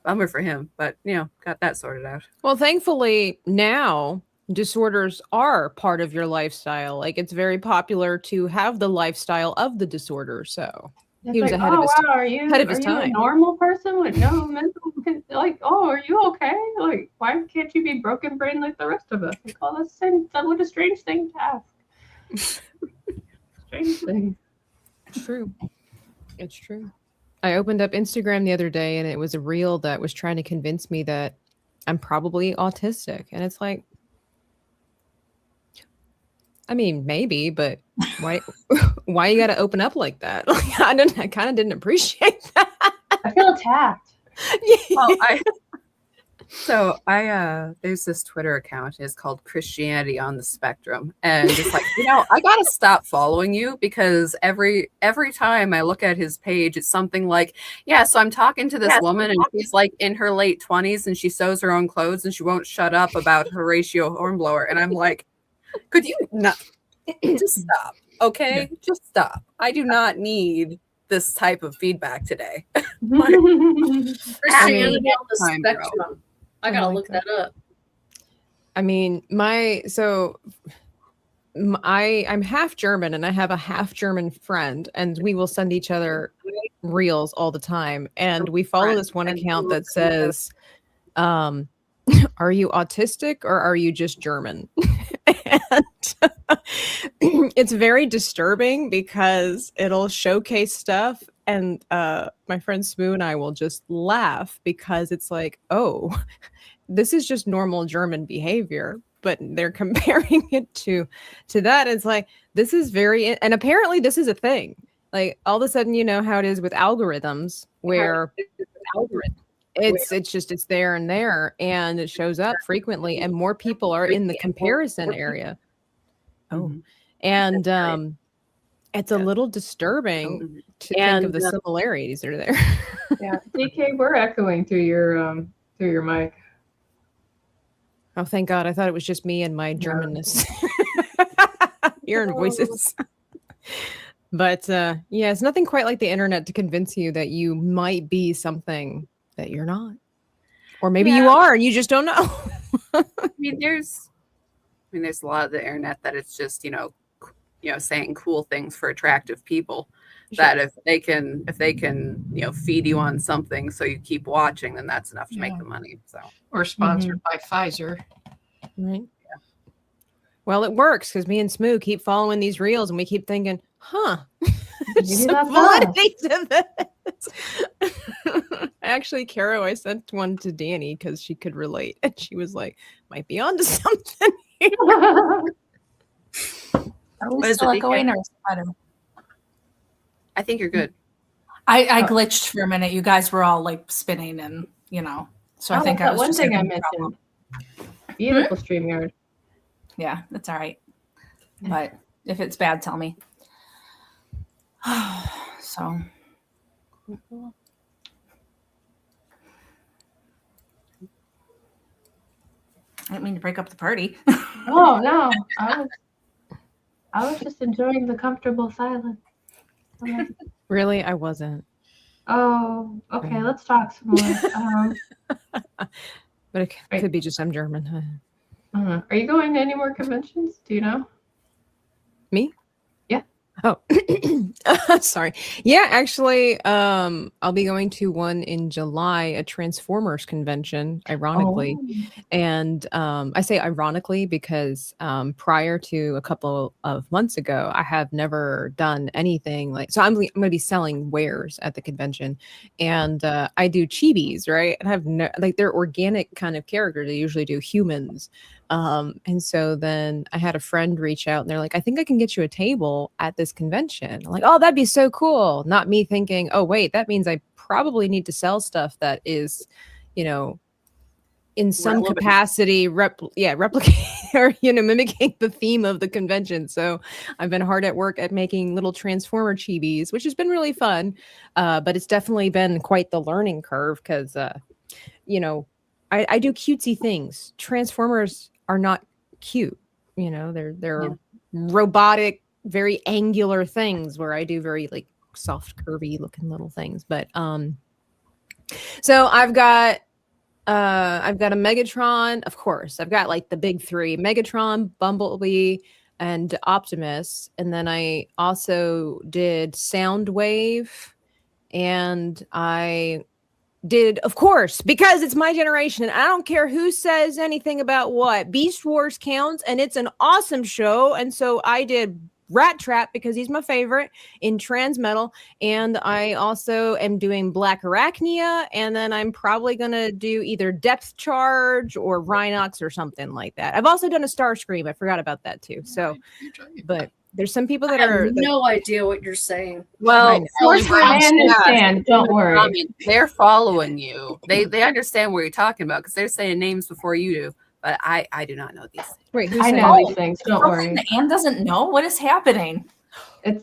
Bummer for him, but got that sorted out. Well, thankfully now disorders are part of your lifestyle. Like, it's very popular to have the lifestyle of the disorder. So It's he was like, ahead of his time. are you ahead of his a time. normal person with no mental like, are you okay? Like, why can't you be broken brain like the rest of us? Like, that's what a strange thing to ask. Strange thing. It's true. It's true. I opened up Instagram the other day and it was a reel that was trying to convince me that I'm probably autistic. And it's like, I mean, maybe, but why you got to open up like that? Like, I kind of didn't appreciate that. I feel attacked. Well, there's this Twitter account. It's called Christianity on the Spectrum, and it's like, I gotta stop following you, because every time I look at his page, it's something like, yeah, so I'm talking to this woman and she's like in her late 20s and she sews her own clothes and she won't shut up about Horatio Hornblower, and I'm like, could you not just stop? Okay, just stop. I do not need this type of feedback today. Christianity on the Time, bro. spectrum. I gotta look that up. I mean, I'm half German and I have a half German friend, and we will send each other reels all the time. And we follow this one account that says, are you autistic or are you just German? And it's very disturbing because it'll showcase stuff, and my friend Smoo and I will just laugh because it's like, oh, this is just normal German behavior, but they're comparing it to that. It's like, this is and apparently this is a thing. Like, all of a sudden, you know how it is with algorithms, where it's there and there, and it shows up frequently, and more people are in the comparison area. Oh, and it's a little disturbing to think of the similarities that are there. Yeah, DK, we're echoing through your mic. Oh, thank God! I thought it was just me and my Germanness hearing voices. But yeah, it's nothing quite like the internet to convince you that you might be something that you're not, or maybe you are and you just don't know. I mean, there's a lot of the internet that it's just saying cool things for attractive people. Sure. That if they can feed you on something so you keep watching, then that's enough to make the money. So, or sponsored by Pfizer, right? Yeah. Well, it works because me and Smoo keep following these reels, and we keep thinking, some validity to this. Actually, Caro, I sent one to Danny because she could relate, and she was like, might be onto something here. Are we still echoing, or is it better? I think you're good. I glitched for a minute. You guys were all like spinning, and so I think I was one just thing I mentioned. Beautiful StreamYard. Yeah, that's all right. But if it's bad, tell me. So. I didn't mean to break up the party. Oh no. I was just enjoying the comfortable silence. Really, I wasn't. Oh, okay. Let's talk some more. But it Right. could be just I'm German. Are you going to any more conventions? Do you know? Me? Yeah. Oh, sorry. Yeah, actually, I'll be going to one in July, a Transformers convention, ironically. Oh. And I say ironically because prior to a couple of months ago, I have never done anything like. So I'm going to be selling wares at the convention, and I do chibis, right? And I have no like they're organic kind of characters. They usually do humans. And so then I had a friend reach out and they're like, I think I can get you a table at this convention. I'm like, oh, that'd be so cool. Not me thinking, oh, wait, that means I probably need to sell stuff that is, you know, in some Relevant. capacity, replicating or, you know, mimicking the theme of the convention. So I've been hard at work at making little Transformer chibis, which has been really fun. But it's definitely been quite the learning curve because, you know, I do cutesy things. Transformers are not cute. You know, they're robotic, very angular things where I do very like soft, curvy looking little things. But so I've got a Megatron, of course. I've got like the big three: Megatron, Bumblebee, and Optimus. And then I also did Soundwave, and I did, of course, because it's my generation and I don't care who says anything about what. Beast Wars counts and it's an awesome show. And so I did Rat Trap because he's my favorite in Transmetal. And I also am doing Black Arachnia. And then I'm probably going to do either Depth Charge or Rhinox or something like that. I've also done a Starscream. I forgot about that too. So, but there's some people that I have are no idea what you're saying. Well, I understand. Don't worry. I mean, they're following you. They understand what you're talking about because they're saying names before you do. But I do not know these things. Wait, who's I saying know like- these things. Don't Something worry. that Anne doesn't know. What is happening?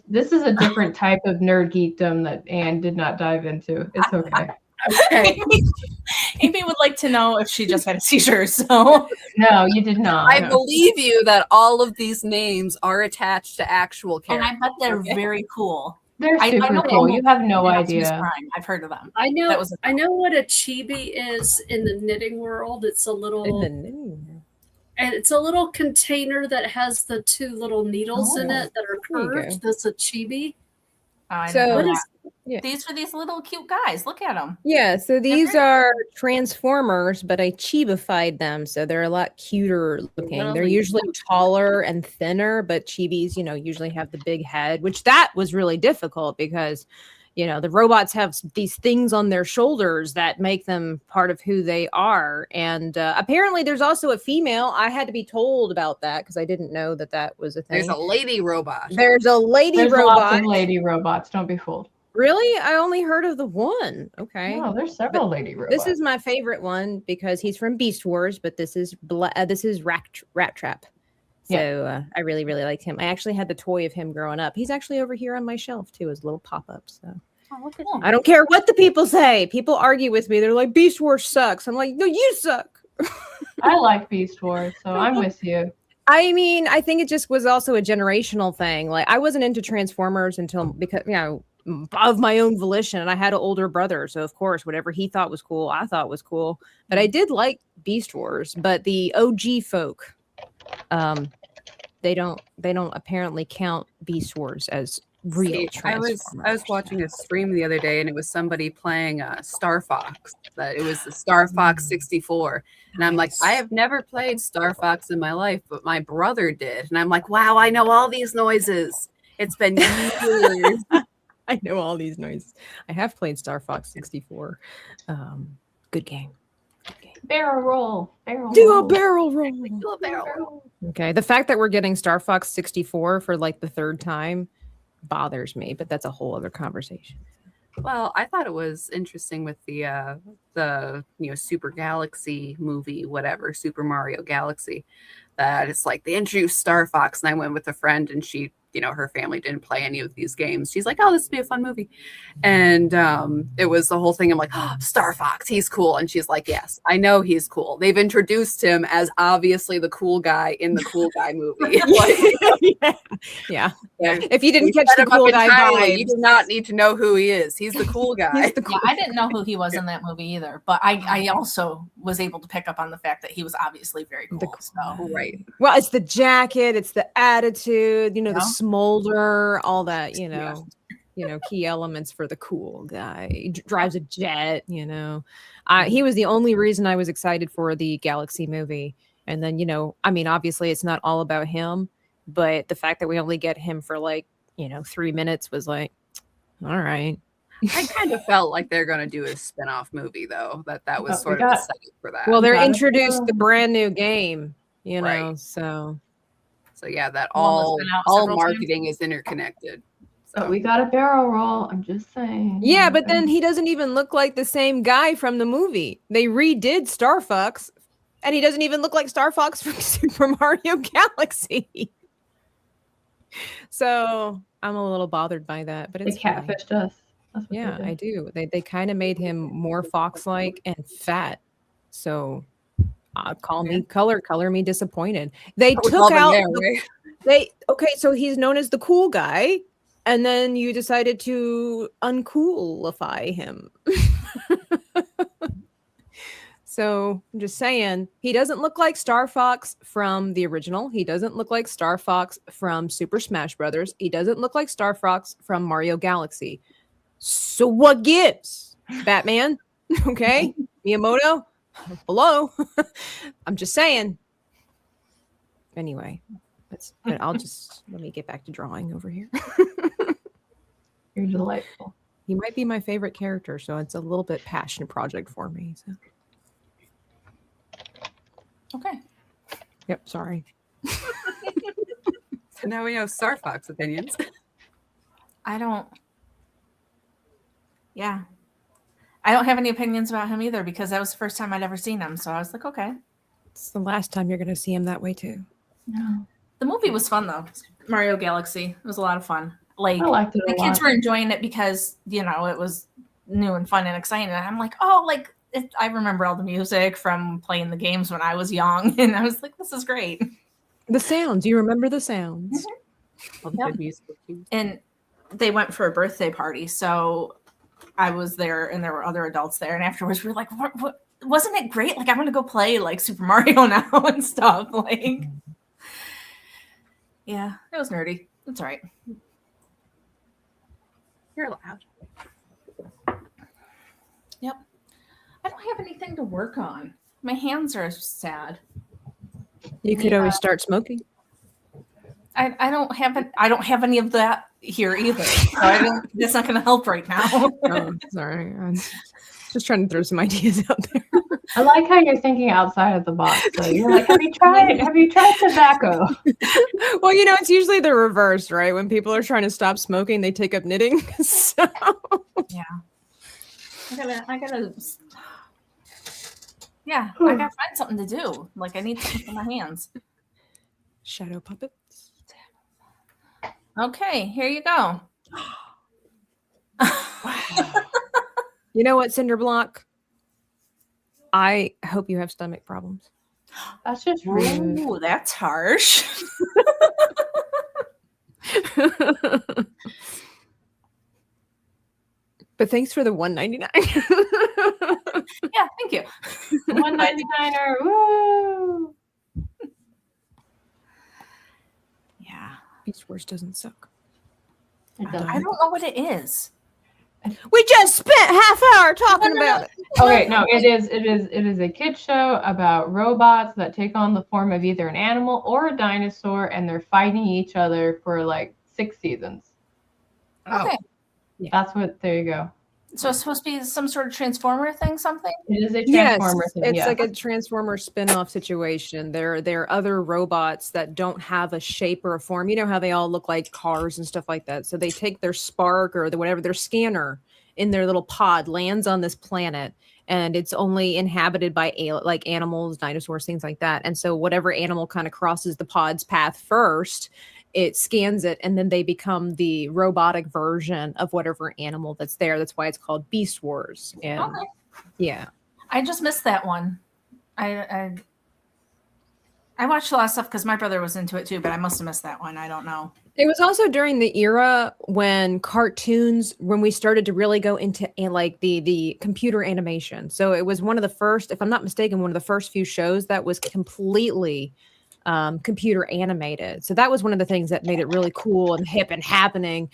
This is a different type of nerd geekdom that Anne did not dive into. It's okay. Okay. Amy would like to know if she just had a seizure. So No, you did not. I believe you that all of these names are attached to actual and characters. I bet they're very cool. They're I super know cool. You have no Optimus idea. Prime. I've heard of them. I know. That was I know what a chibi is in the knitting world. It's a little. And it's a little container that has the two little needles in it that are There you go. curved. That's a chibi. I So- know What that. is Yeah. These are these little cute guys. Look at them. Yeah, so these very are Transformers, but I chibified them, so they're a lot cuter looking. They're Really? usually taller and thinner, but chibis, you know, usually have the big head, which that was really difficult because, you know, the robots have these things on their shoulders that make them part of who they are. And apparently there's also a female. I had to be told about that because I didn't know that that was a thing. There's a lady robot. There's a lady There's robot. lots of lady robots. Don't be fooled. Really? I only heard of the one. Okay. No, there's several lady robots. This is my favorite one because he's from Beast Wars, but this is Rat Trap. So I really, really liked him. I actually had the toy of him growing up. He's actually over here on my shelf too, as a little pop-up. So Oh, look at I don't care what the people say. People argue with me. They're like, Beast Wars sucks. I'm like, no, you suck. I like Beast Wars, so I'm with you. I mean, I think it just was also a generational thing. Like I wasn't into Transformers until because, you know, of my own volition, and I had an older brother, so of course whatever he thought was cool I thought was cool. But I did like Beast Wars, but the OG folk they don't apparently count Beast Wars as real. See, I was Transformers. watching a stream the other day, and it was somebody playing Star Fox. That it was the Star Fox 64, and I'm like, Nice. I have never played Star Fox in my life, but my brother did, and I'm like, wow, I know all these noises. It's been years. I know all these noises. I have played Star Fox 64. Good game. Barrel roll. Barrel Do a roll. barrel roll. Do a barrel roll. Okay. The fact that we're getting Star Fox 64 for like the third time bothers me, but that's a whole other conversation. Well, I thought it was interesting with the Super Galaxy movie, whatever, Super Mario Galaxy, that it's like they introduced Star Fox, and I went with a friend, and she her family didn't play any of these games. She's like, oh, this would be a fun movie. And it was the whole thing. I'm like, oh, Star Fox, he's cool. And she's like, yes, I know he's cool. They've introduced him as obviously the cool guy in the cool guy movie. Yeah. Yeah. If you didn't We catch set the him up cool guy entirely. You vibes, do not need to know who he is. He's the cool guy. he's the cool. Yeah, I didn't know who he was in that movie either, but I also was able to pick up on the fact that he was obviously very cool. So. Right. Well, it's the jacket, it's the attitude, the Yeah. smolder, all that, key elements for the cool guy. He drives a jet, He was the only reason I was excited for the Galaxy movie. And then, obviously it's not all about him, but the fact that we only get him for 3 minutes was like, all right. I kind of felt like they're going to do a spin-off movie, though, that was sort of excited for that. Well, they're got it. introduced the brand new game, Right. so yeah, that One that's all been out several marketing is interconnected. So But we got a barrel roll. I'm just saying. yeah, but then he doesn't even look like the same guy from the movie. They redid Star Fox, and he doesn't even look like Star Fox from Super Mario Galaxy. So I'm a little bothered by that, but they it's fine. catfished us. That's what Yeah, they I did. do. They kind of made him more fox-like and fat. So color me disappointed. They With took all them out there, right? so he's known as the cool guy, and then you decided to uncoolify him. So I'm just saying, he doesn't look like Star Fox from the original. He doesn't look like Star Fox from Super Smash Brothers. He doesn't look like Star Fox from Mario Galaxy. So what gives, Batman? Okay, Miyamoto, hello. I'm just saying. Anyway, let me get back to drawing over here. You're delightful. He might be my favorite character, so it's a little bit passion project for me. So. Okay. Yep, sorry. So now we know Star Fox opinions. I don't have any opinions about him either because that was the first time I'd ever seen him. So I was like, okay. It's the last time you're going to see him that way, too. No. The movie was fun though. Mario Galaxy. It was a lot of fun. Like I liked it a the lot. kids were enjoying it because, it was new and fun and exciting. And I'm like, oh, I remember all the music from playing the games when I was young. And I was like, this is great. The sounds. You remember the sounds. All the Yep. good musical cues. And they went for a birthday party. So I was there and there were other adults there. And afterwards we were like, what wasn't it great? Like, I'm going to go play Super Mario now and stuff. Yeah, it was nerdy. It's all right. You're allowed. Yep. I don't have anything to work on. My hands are sad. You could always start smoking. I don't have any of that here either. So that's not going to help right now. Oh, sorry. I'm just trying to throw some ideas out there. I like how you're thinking outside of the box. So you're like, have you tried tobacco? Well, it's usually the reverse, right? When people are trying to stop smoking, they take up knitting. So Yeah. I gotta find something to do. I need something for my hands. shadow puppets. Okay, here you go. You know what, Cinderblock? I hope you have stomach problems. That's just rude. Ooh, that's harsh. But thanks for the $1.99. Yeah, thank you. $1.99er. Woo! Yeah. Beast Wars doesn't suck. It I doesn't. don't know what it is. We just spent half hour talking about it. Okay, no, it is a kid show about robots that take on the form of either an animal or a dinosaur, and they're fighting each other for 6 seasons. Okay. That's what. There you go. So it's supposed to be some sort of Transformer thing, something? It is a Yes, Transformer thing. it's Yeah. like a Transformer spin-off situation. There are other robots that don't have a shape or a form. You know how they all look like cars and stuff like that. So they take their spark or their scanner in their little pod, lands on this planet, and it's only inhabited by animals, dinosaurs, things like that. And so whatever animal kind of crosses the pod's path first it scans it, and then they become the robotic version of whatever animal that's there. That's why it's called Beast Wars. And Okay. yeah. I just missed that one. I watched a lot of stuff because my brother was into it too, but I must have missed that one. I don't know. It was also during the era when we started to really go into like the computer animation. So it was one of the first, if I'm not mistaken, one of the first few shows that was completely computer animated. So that was one of the things that made it really cool and hip and happening,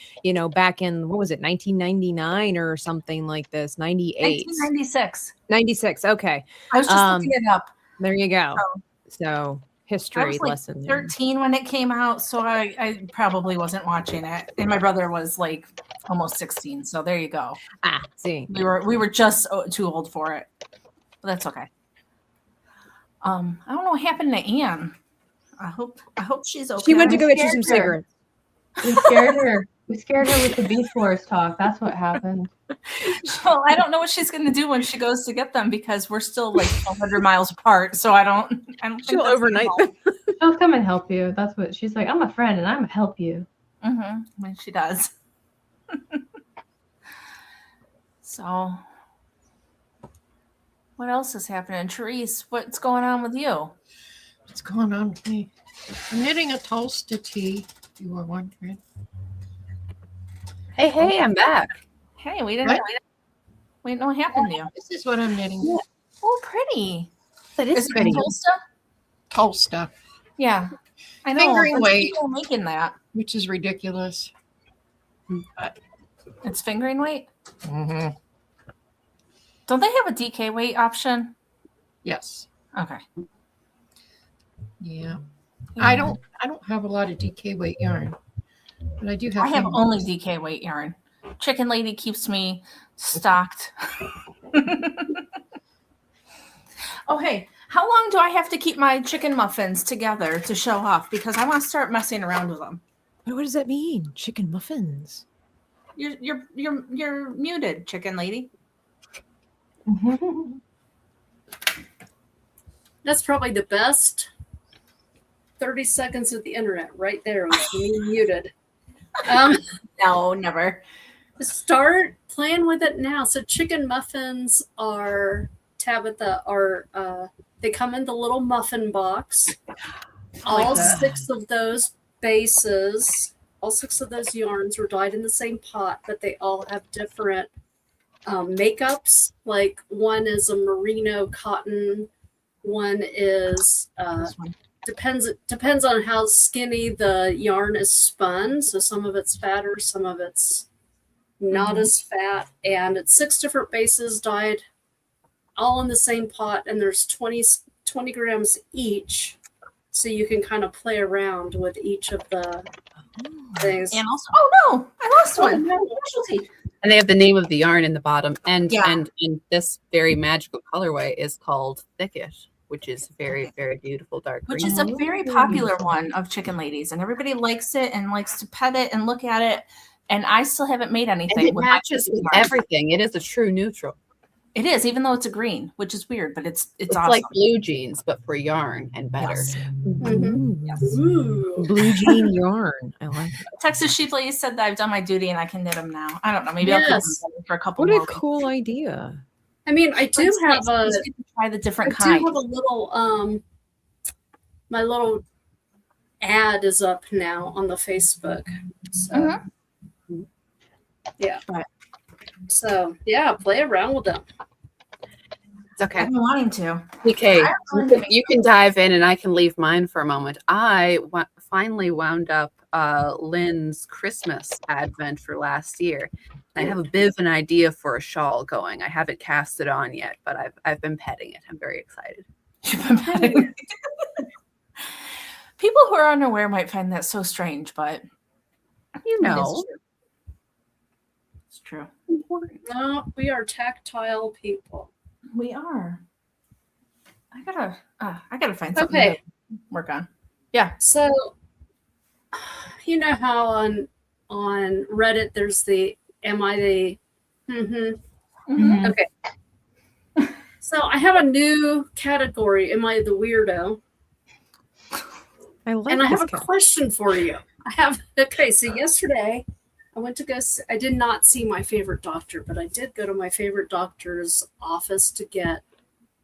back in, what was it, 1999 or something like this, 98. 1996. 96. Okay. I was just looking it up. There you go. Oh. So I history was like lesson. 13 when it came out, so I probably wasn't watching it. And my brother was like almost 16, so there you go. See. We were just too old for it. But that's okay. I don't know what happened to Anne. I hope she's okay. She went to go get you some cigarettes. We scared her. We scared her with the Beast Wars talk. That's what happened. Well, I don't know what she's going to do when she goes to get them because we're still like 100 miles apart. So I don't think She'll that's overnight gonna help. She'll come and help you. That's what she's like. I'm a friend and I'm gonna help you. I mean, she does. So, what else is happening? Therese, what's going on with you? What's going on with me? I'm knitting a Tulsa tee, if you were wondering. Hey, I'm back. Hey, we didn't know what happened to you. This is what I'm knitting. Yeah. Oh, pretty. That Is is it pretty. Tulsa? Tulsa, Yeah. I know. Fingering There's weight. people making that. which is ridiculous. But, It's fingering weight? mm-hmm. Don't they have a DK weight option? Yes. Okay. Yeah. I don't have a lot of DK weight yarn, but I do have. I have only DK weight yarn. Chicken Lady keeps me stocked. Oh, hey, how long do I have to keep my chicken muffins together to show off? Because I want to start messing around with them. What does that mean? Chicken muffins? You're muted, Chicken Lady. That's probably the best 30 seconds of the internet right there was me muted. No, never. Start playing with it now. So chicken muffins are Tabitha they come in the little muffin box. All 6 of those bases, all 6 of those yarns were dyed in the same pot, but they all have different makeups. Like one is a merino cotton, one is depends on how skinny the yarn is spun. So some of it's fatter, some of it's not as fat, and it's 6 different bases dyed all in the same pot, and there's 20 grams each, so you can kind of play around with each of the things. And also, oh no, I lost one. Specialty. And they have the name of the yarn in the bottom, and Yeah. and this very magical colorway is called Thicket, which is very, very beautiful dark green. Which is a very popular one of Chicken Ladies, and everybody likes it and likes to pet it and look at it. And I still haven't made anything. and it with my matches chicken with yarn. everything. It is a true neutral. It is, even though it's a green, which is weird, but it's It's awesome. like blue jeans, but for yarn and better. Yes. Mm. Ooh. Blue jean yarn. I like it. Texas Sheep Lady said that I've done my duty and I can knit them now. I don't know. Maybe I'll keep Yes. them for a couple What more a weeks. cool idea. I mean, I do It's have nice. a You get to try the different I do kinds. have a little my little ad is up now on the Facebook. So Mhm. yeah. Right. So yeah, play around with them. It's okay. I've been wanting to. Okay, I really you can dive in and I can leave mine for a moment. I finally wound up Lynn's Christmas advent for last year. I have a bit of an idea for a shawl going. I haven't cast it on yet, but I've been petting it. I'm very excited. You've been petting it. People who are unaware might find that so strange, but You it is know, true. It's true. No, we are tactile people. We are. I gotta find something Okay. to work on. So you know how on Reddit there's the am I the Mhm. Okay. So I have a new category. Am I the weirdo? I like And I have this a question for you. I have. Okay, so yesterday I went to go. I did not see my favorite doctor, but I did go to my favorite doctor's office to get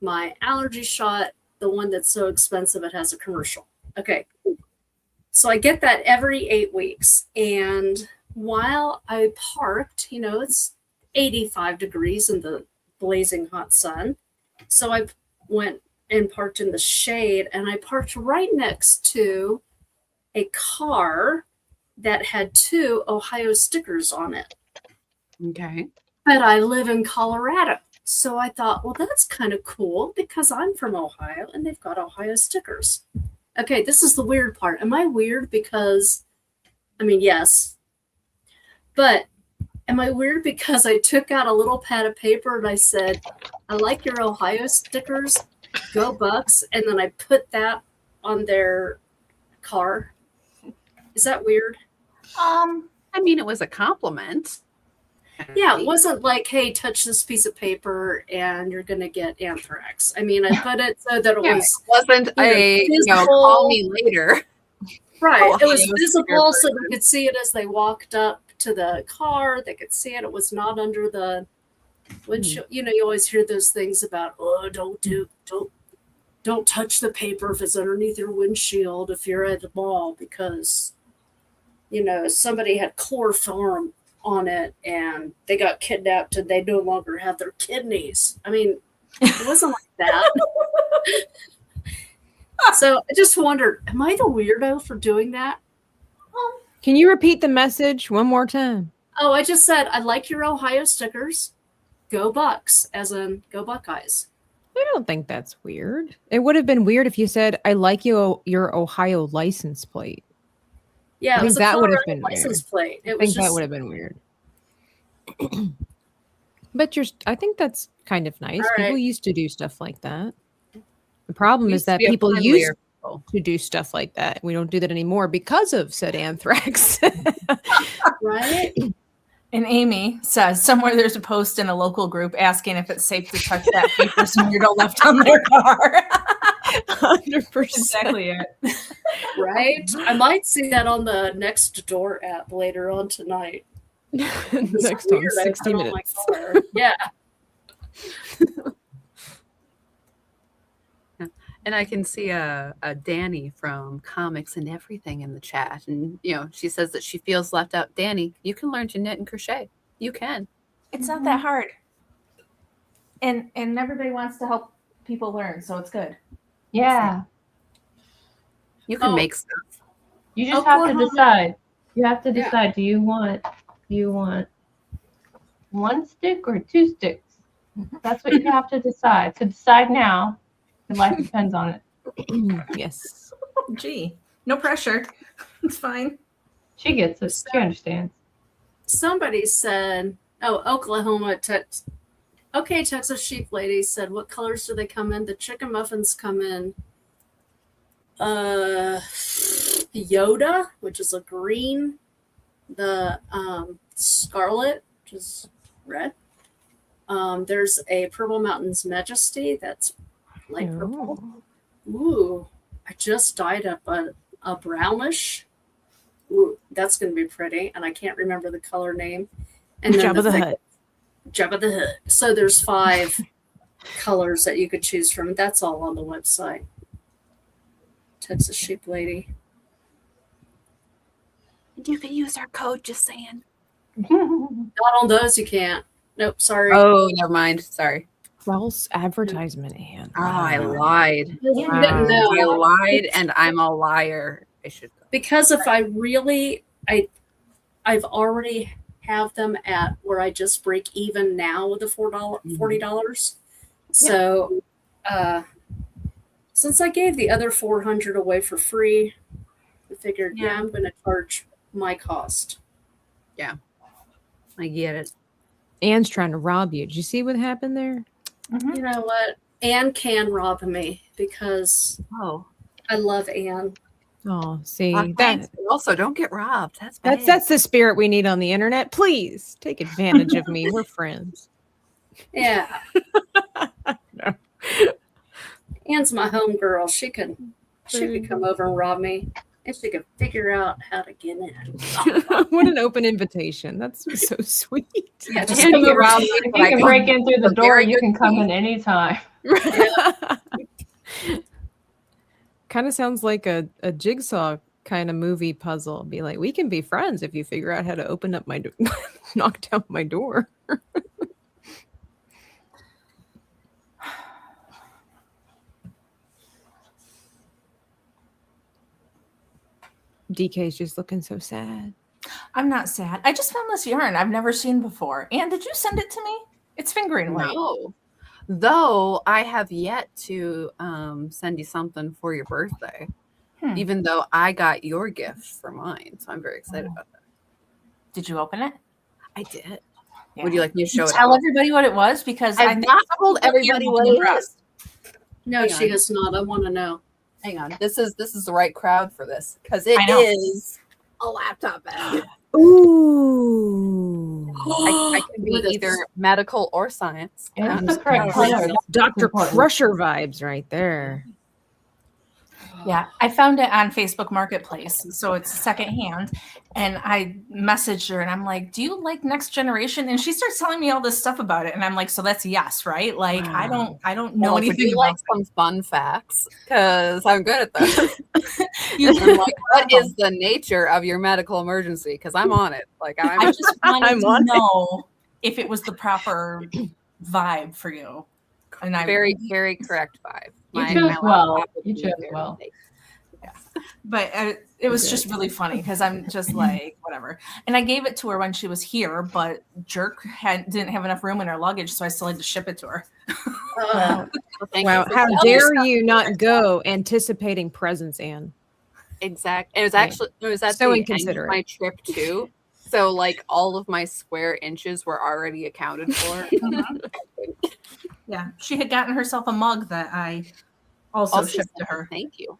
my allergy shot, the one that's so expensive it has a commercial. Okay. So I get that every 8 weeks. And while I parked, it's 85 degrees in the blazing hot sun. So I went and parked in the shade, and I parked right next to a car that had 2 Ohio stickers on it. Okay. But I live in Colorado. So I thought, well, that's kind of cool because I'm from Ohio and they've got Ohio stickers. Okay, this is the weird part. Am I weird because, yes, but am I weird because I took out a little pad of paper and I said, I like your Ohio stickers, go Bucks, and then I put that on their car? Is that weird? It was a compliment. Yeah, it wasn't like, hey, touch this piece of paper and you're going to get anthrax. I put it so that it wasn't call me later. Right. Ohio It was visible so sticker they could see it as they walked up to the car. They could see it. It was not under the windshield. You always hear those things about, don't touch the paper if it's underneath your windshield if you're at the mall because, somebody had chloroform on it and they got kidnapped and they no longer have their kidneys. It wasn't like that. So I just wondered, am I the weirdo for doing that? Can you repeat the message one more time? Oh, I just said, I like your Ohio stickers. Go Bucks, as in go Buckeyes. I don't think that's weird. It would have been weird if you said, I like your Ohio license plate. Yeah, I think that would have been license weird. plate. I think that would have been weird. But I think that's kind of nice. All People right. used to do stuff like that. The problem is Used to that be a people friendlier used people. to do stuff like that. We don't do that anymore because of said anthrax. Right? And Amy says somewhere there's a post in a local group asking if it's safe to touch that paper smeared left on their car. 100%. Exactly it. Right? I might see that on the Next Door app later on tonight. Next on 60 minutes. Yeah. And I can see a Danny from Comics and Everything in the chat. And, she says that she feels left out. Danny, you can learn to knit and crochet. You can. It's not that hard. And everybody wants to help people learn, so it's good. Yeah. You can make stuff. You just have to decide. You have to Yeah. decide, do you want 1 stick or 2 sticks? That's what you have to decide. So decide now. Your life depends on it. Yes. Gee, no pressure. It's fine. She gets it. She understands. Somebody said, Oklahoma, Texas Sheep Lady said, what colors do they come in? The chicken muffins come in Yoda, which is a green, the Scarlet, which is red. There's a Purple Mountains Majesty that's light purple. Ooh, I just dyed up a brownish. Ooh, that's going to be pretty. And I can't remember the color name. And then Jabba the Hutt. Jabba the Hutt. So there's 5 colors that you could choose from. That's all on the website. Texas Sheep Lady. You can use our code, just saying. Not on those, you can't. Nope, sorry. Oh, never mind. Sorry. False advertisement, Anne. Oh, I lied. No, I lied, and I'm a liar. I should go. because if I really, I've already have them at where I just break even now with the $40. So, since I gave the other 400 away for free, I figured, I'm going to charge my cost. Yeah, I get it. Anne's trying to rob you. Did you see what happened there? Mm-hmm. You know what? Anne can rob me because I love Anne. Oh, see, Also, don't get robbed. That's bad. that's the spirit we need on the internet. Please take advantage of me. We're friends. Yeah. No. Anne's my home girl. She could come over and rob me. If she could figure out how to get in. What an open invitation. That's so sweet. Yeah, just If come you over to if you can break in through the door, you can come in anytime. Kind of sounds like a jigsaw kind of movie puzzle. Be like, we can be friends if you figure out how to open up my door, knock down my door. DK's just looking so sad. I'm not sad. I just found this yarn I've never seen before. Anne, did you send it to me? It's fingering weight. No. Though I have yet to send you something for your birthday, even though I got your gift for mine. So I'm very excited about that. Did you open it? I did. Yeah. Would you like me to show it? Tell everybody what it was, because I've not told everybody what it is. No, Hang she on. has not. I want to know. Hang on. This is the right crowd for this because it I know. is a laptop bag. Ooh. I can be Look at either this. medical or science. And it's the correct color. Dr. important. Crusher vibes right there. Yeah, I found it on Facebook Marketplace, so it's secondhand. And I messaged her, and I'm like, "Do you like Next Generation?" And she starts telling me all this stuff about it, and I'm like, "So that's yes, right? Like, I don't know Would anything you about like some fun facts? Because I'm good at those. you." I'm like, what is the nature of your medical emergency? Because I'm on it. Like I I'm just wanted I'm to on it. know if it was the proper vibe for you. And I very, very correct vibe. You My chose well. laptop would You be chose very well. safe. but it was just really funny because I'm just like, whatever. And I gave it to her when she was here, but Jerk didn't have enough room in her luggage, so I still had to ship it to her. Well, thank Wow, you for how telling dare us. you not go anticipating presents, Anne? Exact. It was actually at So the end of inconsiderate. my trip too. So like all of my square inches were already accounted for. Yeah, she had gotten herself a mug that I also shipped to her. Thank you.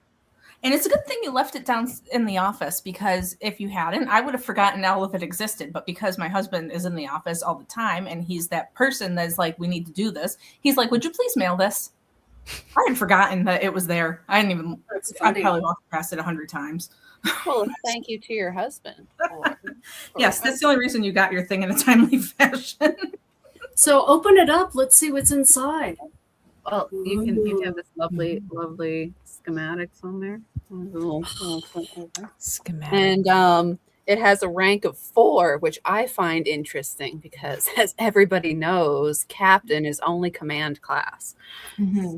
And it's a good thing you left it down in the office, because if you hadn't, I would have forgotten all of it existed. But because my husband is in the office all the time, and he's that person that's like, we need to do this. He's like, would you please mail this? I had forgotten that it was there. I didn't even, That's I funny. probably walked past it 100 times. Well, thank you to your husband. Yes, that's the only reason you got your thing in a timely fashion. So open it up. Let's see what's inside. Well, you have this lovely schematics on there. Schematic. And it has a rank of 4, which I find interesting because, as everybody knows, captain is only command class.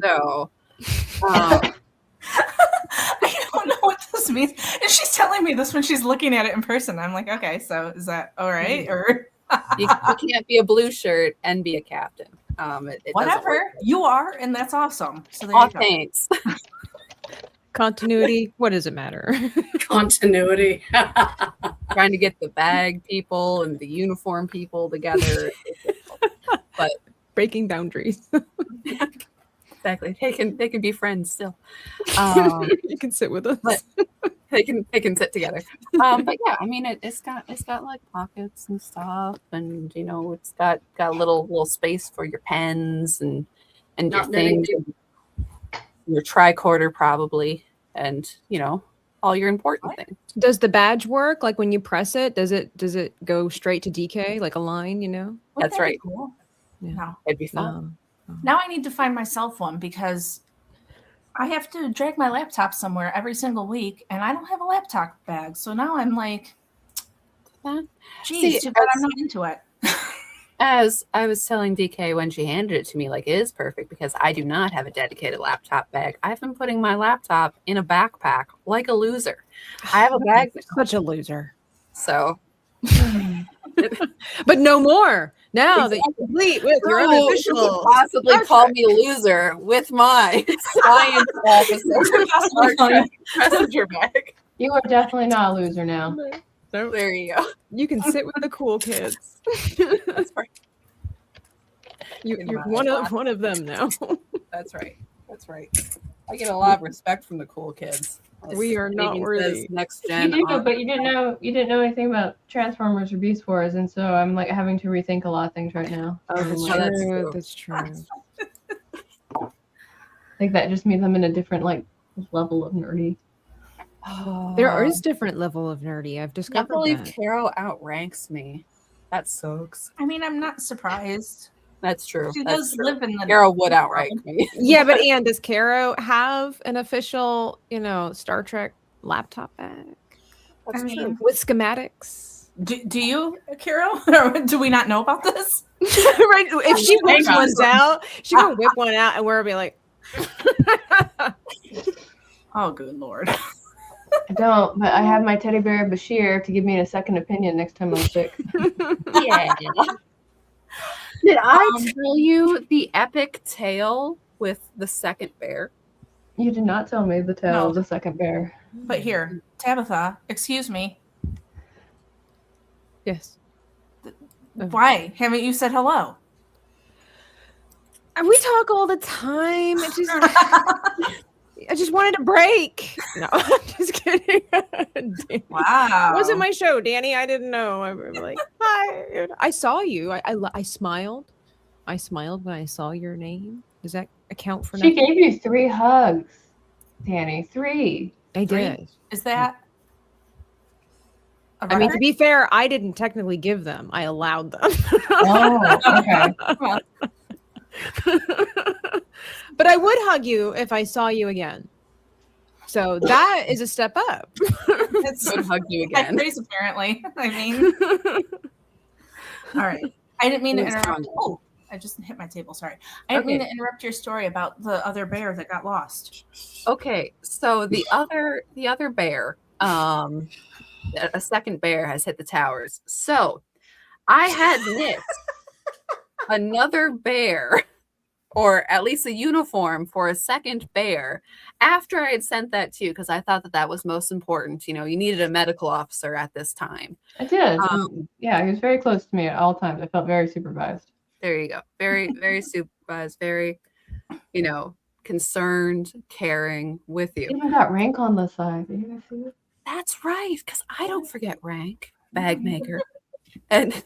So, I don't know what this means. And she's telling me this when she's looking at it in person. I'm like, okay, so is that all right? Or you can't be a blue shirt and be a captain. It doesn't work. whatever. You are, and that's awesome. So there Oh, you go. thanks. Continuity, what does it matter? Continuity. Trying to get the bag people and the uniform people together. But Breaking boundaries. exactly, they can be friends still. You can sit with us. But they can sit together. But yeah, I mean it's got like pockets and stuff, and it's got a little space for your pens and your Not knitting things, your tricorder probably, and all your important things. Does the badge work? Like when you press it, does it go straight to DK like a line? Wouldn't That's that be right. Cool? Yeah. No. It'd be fun. Now I need to find myself one, because I have to drag my laptop somewhere every single week, and I don't have a laptop bag. So now I'm like, geez, too bad I'm not into it. As I was telling DK when she handed it to me, like, it is perfect because I do not have a dedicated laptop bag. I've been putting my laptop in a backpack like a loser. I have a bag now, Such a loser. so But no more. Now that you're complete with your you could unofficial. possibly call me a loser with my science officer messenger bag. You are definitely not a loser now. There you go. You can sit with the cool kids. That's right. You're one of them now. That's right. That's right. I get a lot of respect from the cool kids. We are not Megan worthy. says Next You gen. do, but you didn't know anything about Transformers or Beast Wars, and so I'm like having to rethink a lot of things right now. Oh, that's Oh, that's true. true. That's true. I think that just means I'm in a different level of nerdy. There is different level of nerdy. I've I can't discovered believe that. Caro outranks me. That sucks. I mean, I'm not surprised. That's true. She That's does true. live in the Caro would outrank me. Yeah, but Anne, does Caro have an official, Star Trek laptop bag That's I mean, true. with schematics? do you, Carol? Or do we not know about this? Right. If she whips Hang on. one out, she gonna whip one out, and we'll be like, Oh, good Lord. I don't, but I have my teddy bear Bashir to give me a second opinion next time I'm sick. Yeah. Did I tell you the epic tale with the second bear? You did not tell me the tale No. of the second bear. But here, Tabitha, excuse me. yes. Why haven't you said hello? And we talk all the time. I just wanted a break. No, I'm just kidding. Wow. It wasn't my show, Danny. I didn't know. I was like, hi. I saw you. I smiled. I smiled when I saw your name. Does that account for She nothing? gave you 3 hugs, Danny. 3. I did. Is that? I mean, to be fair, I didn't technically give them. I allowed them. Oh, okay. But I would hug you if I saw you again. So that is a step up. It's Would hug you like again. race, apparently. I mean, all right. I didn't mean to It was interrupt. fun. Oh, I just hit my table. Sorry. I didn't mean to interrupt your story about the other bear that got lost. Okay, so the other bear, a second bear has hit the towers. So I had knit another bear, or at least a uniform for a second bear, after I had sent that to you because I thought that was most important. You needed a medical officer at this time. I did. Yeah, he was very close to me at all times. I felt very supervised. There you go. Very, very supervised, very, concerned, caring with you. Even got rank on the side. Did you guys see it? That's right, because I don't forget rank, bag maker. And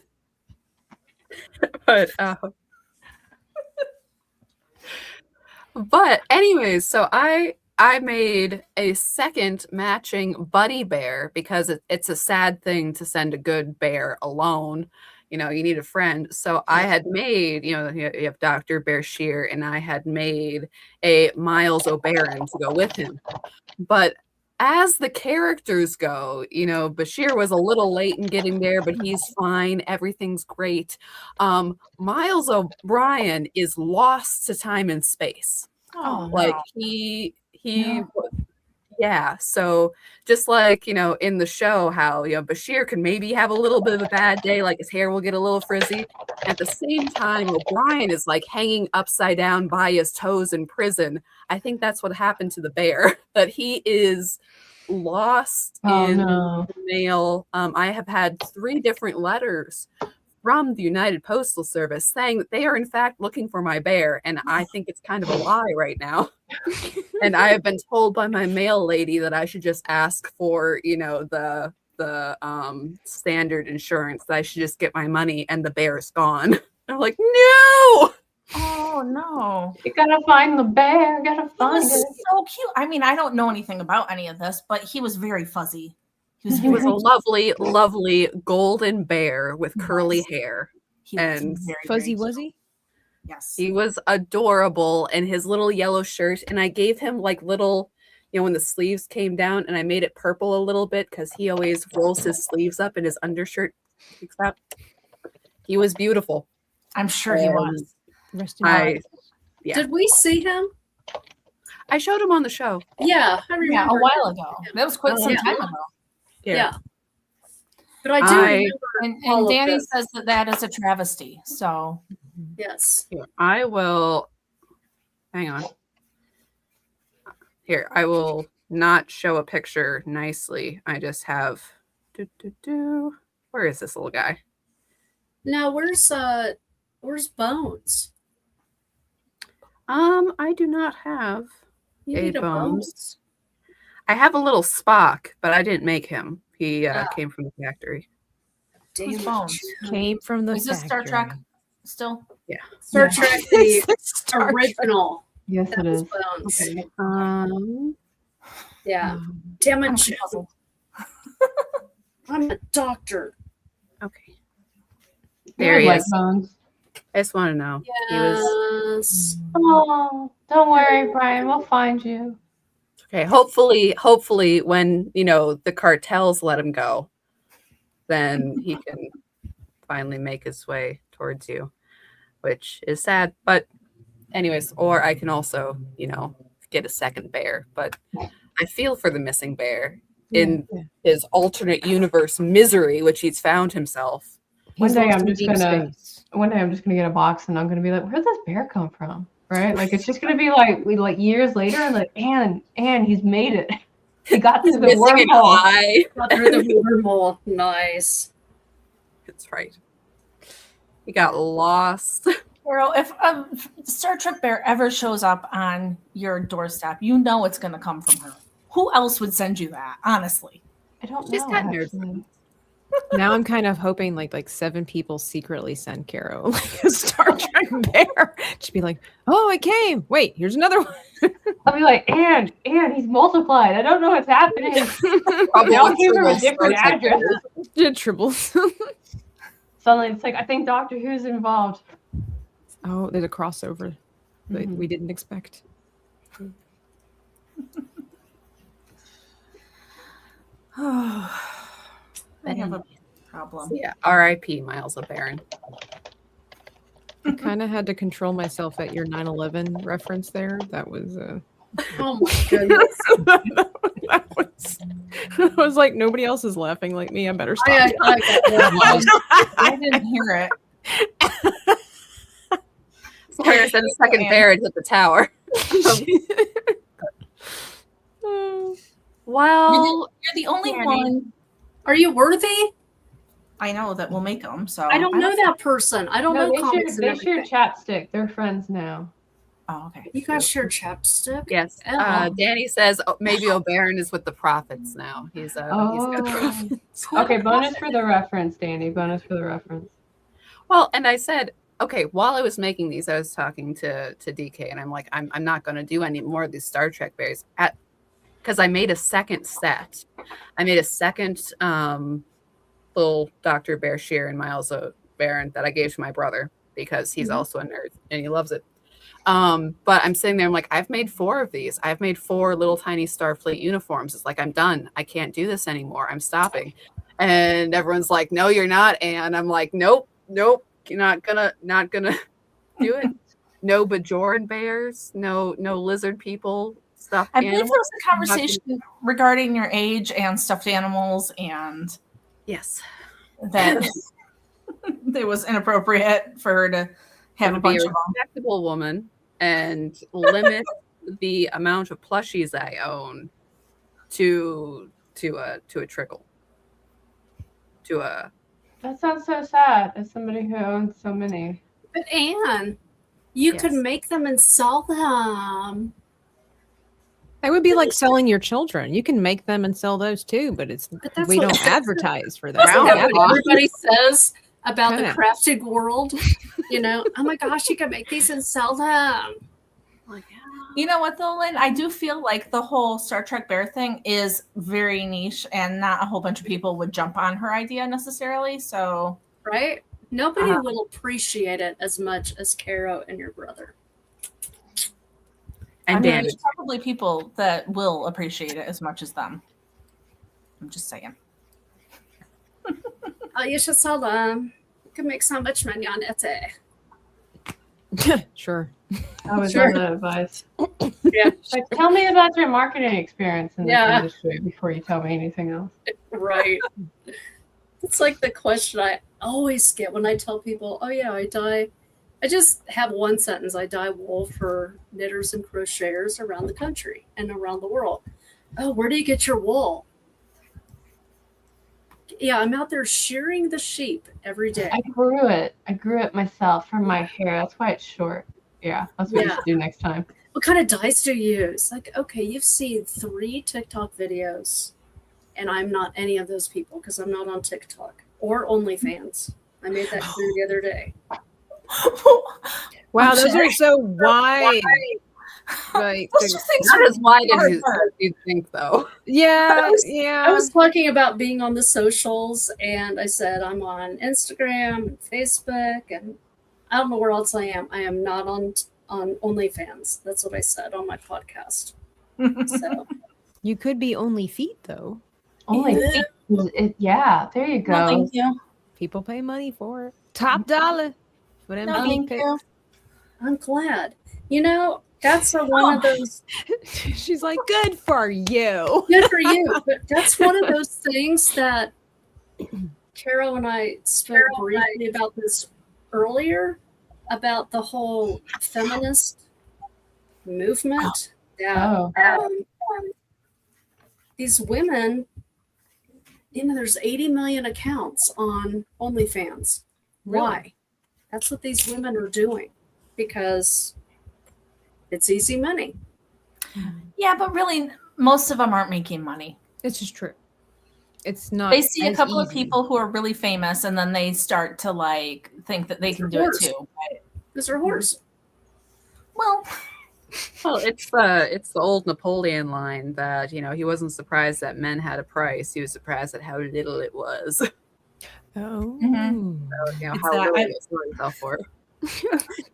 but anyways, so I made a second matching buddy bear because it's a sad thing to send a good bear alone. You need a friend. So I had made, you have Dr. Bashir, and I had made a Miles O'Baron to go with him. But as the characters go, Bashir was a little late in getting there, but he's fine. Everything's great. Miles O'Brien is lost to time and space. Oh, Like no. he yeah. So just like, in the show, how, Bashir can maybe have a little bit of a bad day, like his hair will get a little frizzy. At the same time, O'Brien is like hanging upside down by his toes in prison. I think that's what happened to the bear, that he is lost in the mail. I have had 3 different letters from the United Postal Service saying that they are in fact looking for my bear, and I think it's kind of a lie right now. And I have been told by my mail lady that I should just ask for, the standard insurance, that I should just get my money and the bear is gone. I'm like, no. Oh no. You gotta find the bear. Gotta He find was it. so cute. I mean, I don't know anything about any of this, but he was very fuzzy. He was a lovely, lovely golden bear with curly hair. He was and very, Fuzzy very Wuzzy? Yes. He was adorable in his little yellow shirt, and I gave him like little, when the sleeves came down, and I made it purple a little bit because he always rolls his sleeves up and his undershirt peeks out. He was beautiful. I'm sure he was. Rest in peace. Yeah. Did we see him? I showed him on the show. Yeah, I remember. Yeah, a while ago. That was quite some Yeah. time ago. Yeah. But I do remember And all of Danny this. says that is a travesty. So Yes. Here, I will. Hang on. Here, I will not show a picture nicely. I just have. Where is this little guy? Now where's Bones? I do not have You a need a Bones. I have a little Spock, but I didn't make him. He came from the factory. Damn who's it. Bones? Came from the Is this Star factory. Trek still? Star Trek the Star Trek. original. Yes, That it was is. Bones. Okay. Yeah. Damn I'm it, Jim. puzzled. I'm a doctor. Okay. There There he like is. bones. I just want to know. He was Yes. Oh, don't worry, Brian. We'll find you. okay. Hopefully, when the cartels let him go, then he can finally make his way towards you, which is sad. But anyways, or I can also, get a second bear. But I feel for the missing bear in his alternate universe misery, which he's found himself. One He's day lost I'm in just deep gonna space. get a box and I'm gonna be like, where'd this bear come from? Right? Like it's just gonna be like years later and like, and he's made it. He got He's through the missing an wormhole. eye. Got through the wormhole. That's right. He got lost. Carol, if a Star Trek bear ever shows up on your doorstep, you know it's going to come from her. Who else would send you that? Honestly, I don't She's know. got nerve actually. Now I'm kind of hoping like 7 people secretly send Caro like a Star Trek bear. She'd be like, "Oh, it came. Wait, here's another one." I'll be like, and he's multiplied. I don't know what's happening. Probably They all on came from a Tribbles, different Star Trek address. bear. Tribbles. Suddenly it's like I think Doctor Who's involved. Oh, there's a crossover that Mhm. we didn't expect. I have a problem. So yeah, R.I.P. Miles O'Baron. I kind of had to control myself at your 9/11 reference there. That was Oh my goodness. that was I was like, nobody else is laughing like me. I better stop. I didn't hear it. Sawyer said a second bear had hit the tower. Well, You're the only Danny. one Are you worthy? I know that will make them. So I don't know that person. I don't No, know they comics and share everything. chapstick. They're friends now. Oh, okay. You guys share chapstick? yes. Oh. Danny says maybe O'Baron is with the prophets now. He's got Oh. Okay, bonus for the reference, Danny. Bonus for the reference. Well, and I said, okay, while I was making these, I was talking to DK, and I'm like, I'm not going to do any more of these Star Trek berries because I made a second set. I made a second little Dr. Bashir and Miles O'Baron that I gave to my brother because he's also a nerd and he loves it. But I'm sitting there, I'm like, I've made 4 of these. I've made 4 little tiny Starfleet uniforms. It's like, I'm done. I can't do this anymore. I'm stopping. And everyone's like, no, you're not. And I'm like, nope. You're not gonna do it. No Bajoran bears, no lizard people, stuffed I believe there animals. was a conversation regarding your age and stuffed animals, and Yes. that it was inappropriate for her to have a Be bunch a of them. respectable woman and limit the amount of plushies I own to a trickle. To a That sounds so sad as somebody who owns so many. But Anne, you could Yes. make them and sell them. That would be like selling your children. You can make them and sell those too, but it's that's we what- don't advertise for that. That's We don't what advertise. everybody says about the Yeah. crafted world. Oh my gosh, you can make these and sell them. Like, You know what, though, Lynn? I do feel like the whole Star Trek bear thing is very niche, and not a whole bunch of people would jump on her idea necessarily. So, right? Nobody will appreciate it as much as Caro and your brother. and I mean, Danny. there's probably people that will appreciate it as much as them. I'm just saying. Oh, you should sell them. You can make so much money on it. Sure. I was Sure. on that advice. Yeah. Like, tell me about your marketing experience in this Yeah. industry before you tell me anything else. Right. It's like the question I always get when I tell people, oh yeah, I dye. I just have one sentence. I dye wool for knitters and crocheters around the country and around the world. Oh, where do you get your wool? Yeah, I'm out there shearing the sheep every day. I grew it. I grew it myself from my hair. That's why it's short. Yeah, that's what you Yeah. should do next time. What kind of dyes do you use? Like, okay, you've seen 3 TikTok videos, and I'm not any of those people because I'm not on TikTok or OnlyFans. I made that clear the other day. Wow, I'm those sorry. are so wide. Like, Those two things Not are as wide hard as work. you'd think, though. yeah, I was talking about being on the socials, and I said I'm on Instagram and Facebook, and I don't know where else I am. I am not on OnlyFans. That's what I said on my podcast. So you could be only feet though. Only yeah, there you go. No, thank you. People pay money for it. Top dollar for them No, feet thank pics. you. I'm glad. You know, that's one of those. She's like, good for you. Good for you. But that's one of those things that Carol and I spoke briefly about this earlier, about the whole feminist movement. That these women, there's 80 million accounts on OnlyFans. Really? Why? That's what these women are doing because it's easy money. Yeah, but really, most of them aren't making money. It's just true. It's not. They see a as couple of easy. people who are really famous, and then they start to like think that they can do it Whores. too. These are whores. Well, Well, it's the old Napoleon line that he wasn't surprised that men had a price. He was surprised at how little it was. Oh. It's How that- little I- it was himself for.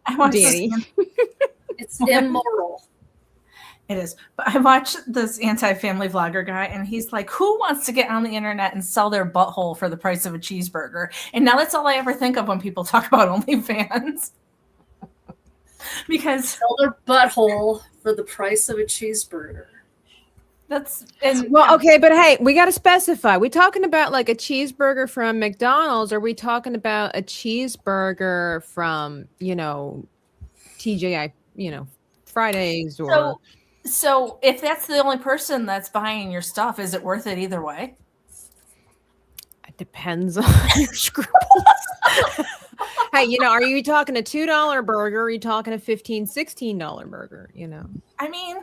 I watched Danny. It's immoral. It is. But I watched this anti-family vlogger guy, and he's like, who wants to get on the internet and sell their butthole for the price of a cheeseburger? And now that's all I ever think of when people talk about OnlyFans. Because Sell their butthole for the price of a cheeseburger. that's Well, okay, but hey, we got to specify. We talking about like a cheeseburger from McDonald's, or are we talking about a cheeseburger from, TGI, Fridays or So if that's the only person that's buying your stuff, is it worth it either way? it depends on your scruples. Hey, are you talking a $2 burger? Or are you talking a $15, $16 burger? I mean,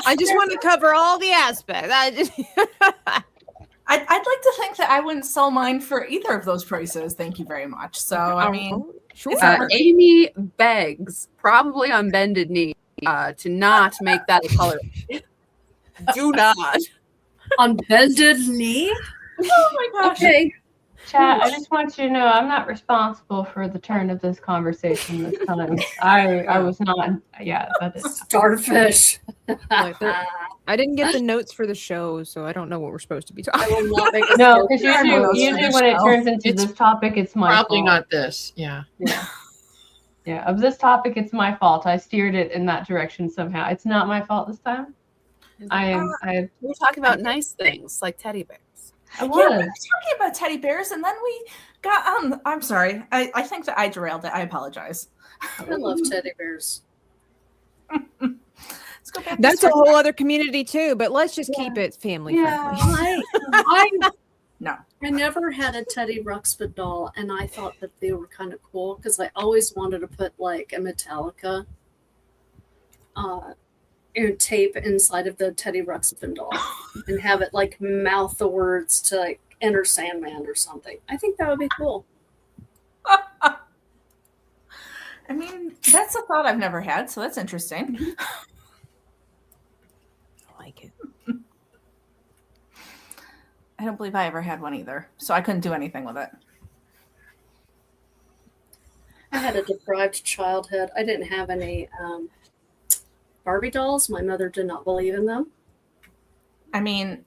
I just want to cover all the aspects. I'd like to think that I wouldn't sell mine for either of those prices. Thank you very much. So, I mean, sure. it's not- Amy begs, probably on bended knee, to not make that a color. Do not. On bended knee? oh my gosh. Okay. Chat, I just want you to know I'm not responsible for the turn of this conversation this time. I was not. Yeah, that is. Starfish. Like that. I didn't get the notes for the show, so I don't know what we're supposed to be I talking. will not make a No, because starfish. usually when it turns into It's this topic, it's my Probably fault. not this. Yeah. Yeah, of this topic, it's my fault. I steered it in that direction somehow. It's not my fault this time. I We were talking about nice things like teddy bears. I Yeah, we were was. talking about teddy bears, and then we got on. I'm sorry. I think that I derailed it. I apologize. I love teddy bears. Let's go back. That's to a whole other community too, but let's just keep it family Yeah. friendly. I never had a Teddy Ruxpin doll, and I thought that they were kind of cool because I always wanted to put like a Metallica tape inside of the Teddy Ruxpin doll and have it like mouth the words to like Enter Sandman or something. I think that would be cool. I mean, that's a thought I've never had, so that's interesting. I like it. I don't believe I ever had one either, so I couldn't do anything with it. I had a deprived childhood. I didn't have any Barbie dolls. My mother did not believe in them. I mean,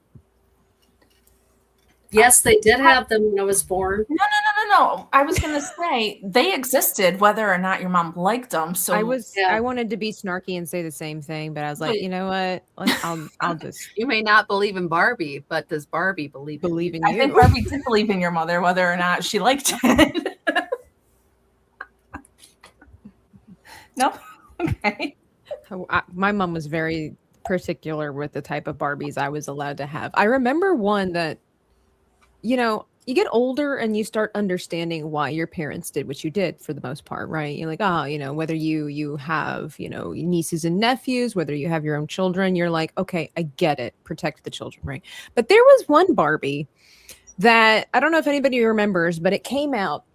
Yes, they did have them when I was born. no. I was going to say they existed whether or not your mom liked them. So Yeah. I wanted to be snarky and say the same thing, but I was like, Wait. you know what? I'll just You may not believe in Barbie, but does Barbie believe in believe in I think you. Barbie did believe in your mother whether or not she liked it. No? Okay. My mom was very particular with the type of Barbies I was allowed to have. I remember one that, you get older and you start understanding why your parents did what you did for the most part, right? You're like, whether you have, nieces and nephews, whether you have your own children, you're like, okay, I get it. Protect the children, right? But there was one Barbie that I don't know if anybody remembers, but it came out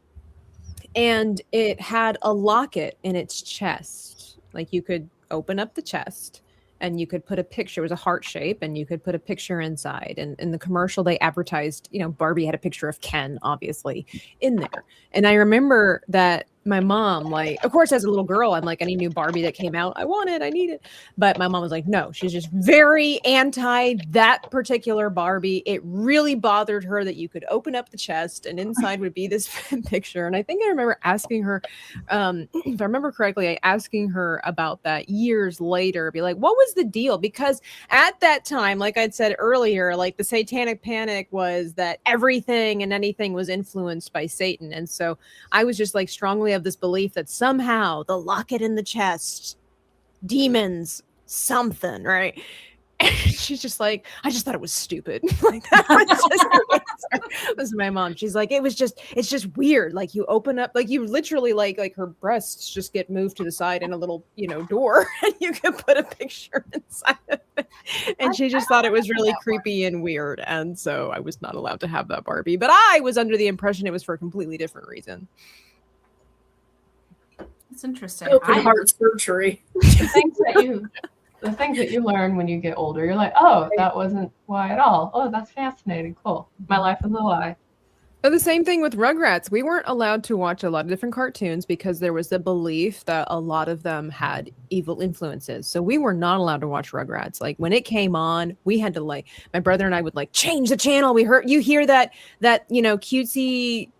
and it had a locket in its chest. Like you could open up the chest and you could put a picture. It was a heart shape, and you could put a picture inside. And in the commercial, they advertised, Barbie had a picture of Ken, obviously, in there. And I remember that my mom, like, of course, as a little girl, I'm like, any new Barbie that came out, I want it, I need it. But my mom was like, no, she's just very anti that particular Barbie. It really bothered her that you could open up the chest and inside would be this picture. And I think I remember asking her, if I remember correctly, asking her about that years later, be like, what was the deal? Because at that time, like I'd said earlier, like the satanic panic was that everything and anything was influenced by Satan. And so I was just like strongly of this belief that somehow the locket in the chest, demons, something, right? And she's just like, I just thought it was stupid. Like that was just the answer. Was my mom. She's like, it's just weird. Like you open up, like you literally like her breasts just get moved to the side in a little, door, and you can put a picture inside of it. And she just thought it was really creepy and weird. And so I was not allowed to have that Barbie. But I was under the impression it was for a completely different reason. It's interesting. Open heart surgery. The things that you learn when you get older, you're like, oh, that wasn't why at all. Oh, that's fascinating. Cool. My life is a lie. So the same thing with Rugrats. We weren't allowed to watch a lot of different cartoons because there was the belief that a lot of them had evil influences. So we were not allowed to watch Rugrats. Like when it came on, we had to my brother and I would change the channel. You hear that cutesy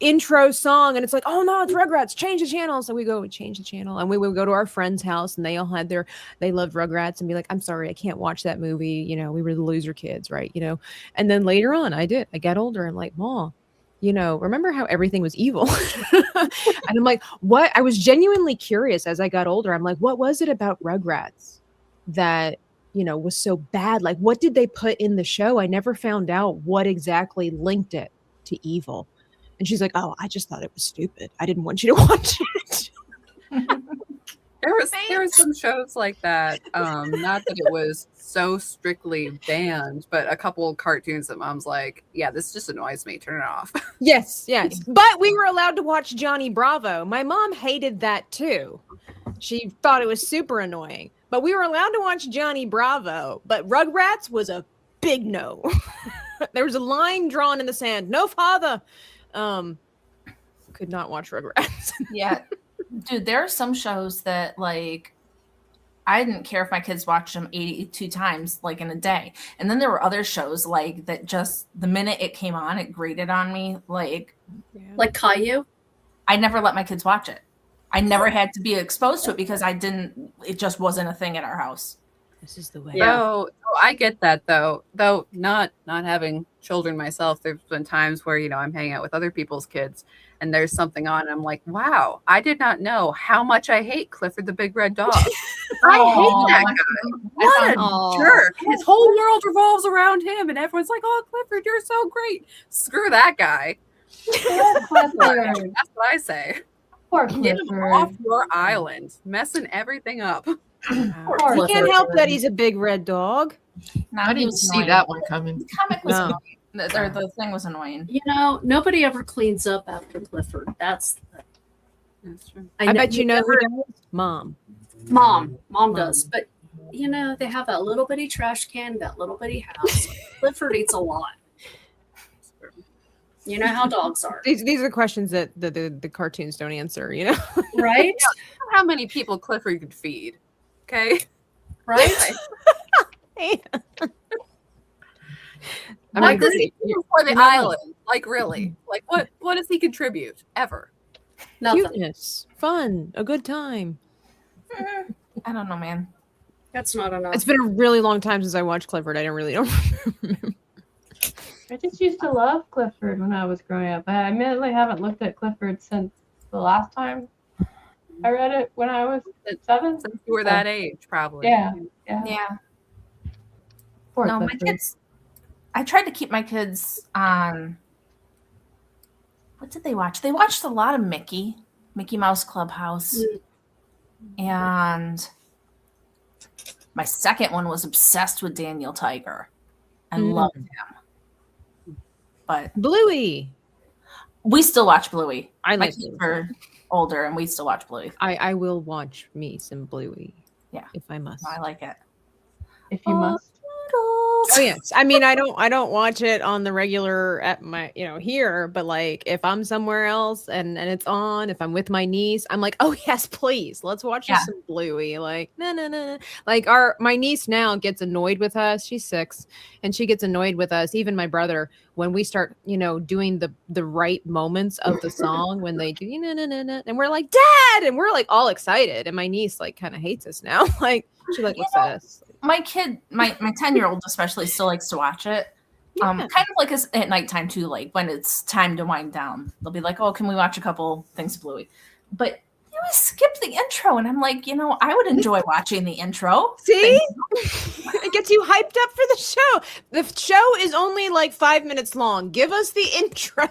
intro song, and it's like, oh no, it's Rugrats, change the channel. So we change the channel, and we would go to our friend's house, and they all had they loved Rugrats, and be like, I'm sorry, I can't watch that movie. We were the loser kids, right? And then later on, I got older and like, Mom, remember how everything was evil? And I'm like, what? I was genuinely curious as I got older. I'm like, what was it about Rugrats that was so bad? Like, what did they put in the show? I never found out what exactly linked it to evil. And she's like, oh, I just thought it was stupid. I didn't want you to watch it. There was some shows like that. Not that it was so strictly banned, but a couple of cartoons that Mom's like, yeah, this just annoys me. Turn it off. Yes. But we were allowed to watch Johnny Bravo. My mom hated that too. She thought it was super annoying. But we were allowed to watch Johnny Bravo. But Rugrats was a big no. There was a line drawn in the sand. No father. Could not watch Rugrats. Yeah. Dude, there are some shows that I didn't care if my kids watched them 82 times in a day. And then there were other shows that just the minute it came on, it grated on me. Like Caillou? I never let my kids watch it. I never had to be exposed to it because it just wasn't a thing at our house. This is the way. Yeah. Oh, I get that though not having children myself, there's been times where I'm hanging out with other people's kids and there's something on and I'm like, wow, I did not know how much I hate Clifford the Big Red Dog. I hate that guy. What a jerk. His whole world revolves around him and everyone's like, oh, Clifford, you're so great. Screw that guy. That's what I say. Poor Get him Clifford. off your island, messing everything up. He can't help that he's a big red dog. I didn't see that one coming. The comic was No. annoying. Or the thing was annoying. Nobody ever cleans up after Clifford. That's true. I bet you know who does? Mom. Mom does. But they have that little bitty trash can, that little bitty house. Clifford eats a lot. You know how dogs are. These are questions that the cartoons don't answer, Right? How many people Clifford could feed? Okay. Right? I Like mean, this for the island. Like really. Like what does he contribute ever? Nothing. cuteness, fun, a good time. I don't know, man. That's not enough. It's been a really long time since I watched Clifford. I don't remember. I just used to love Clifford when I was growing up. I admittedly haven't looked at Clifford since the last time I read it when I was 7. Since you were that age, probably. Yeah. Poor No, Clifford. my kids. I tried to keep my kids on. What did they watch? They watched a lot of Mickey Mouse Clubhouse, and my second one was obsessed with Daniel Tiger. I loved him, but Bluey. We still watch Bluey. I My like kids Bluey. are older, and we still watch Bluey. I will watch me some Bluey. Yeah. If I must. I like it. If you must. Oh yes. I mean, I don't watch it on the regular at my, here, but like if I'm somewhere else and it's on, if I'm with my niece, I'm like, "Oh yes, please. Let's watch Yeah. some Bluey." Like, no. Like my niece now gets annoyed with us. She's 6 and she gets annoyed with us, even my brother, when we start, doing the right moments of the song when they do, and we're like, "Dad!" and we're like all excited, and my niece like kind of hates us now. Like she like looks at us. My kid, my 10-year-old especially, still likes to watch it. Kind of like at nighttime too, like when it's time to wind down. They'll be like, "Oh, can we watch a couple things of Bluey?" But you always skip the intro, and I'm like, I would enjoy watching the intro. See? It gets you hyped up for the show. The show is only like 5 minutes long. Give us the intro.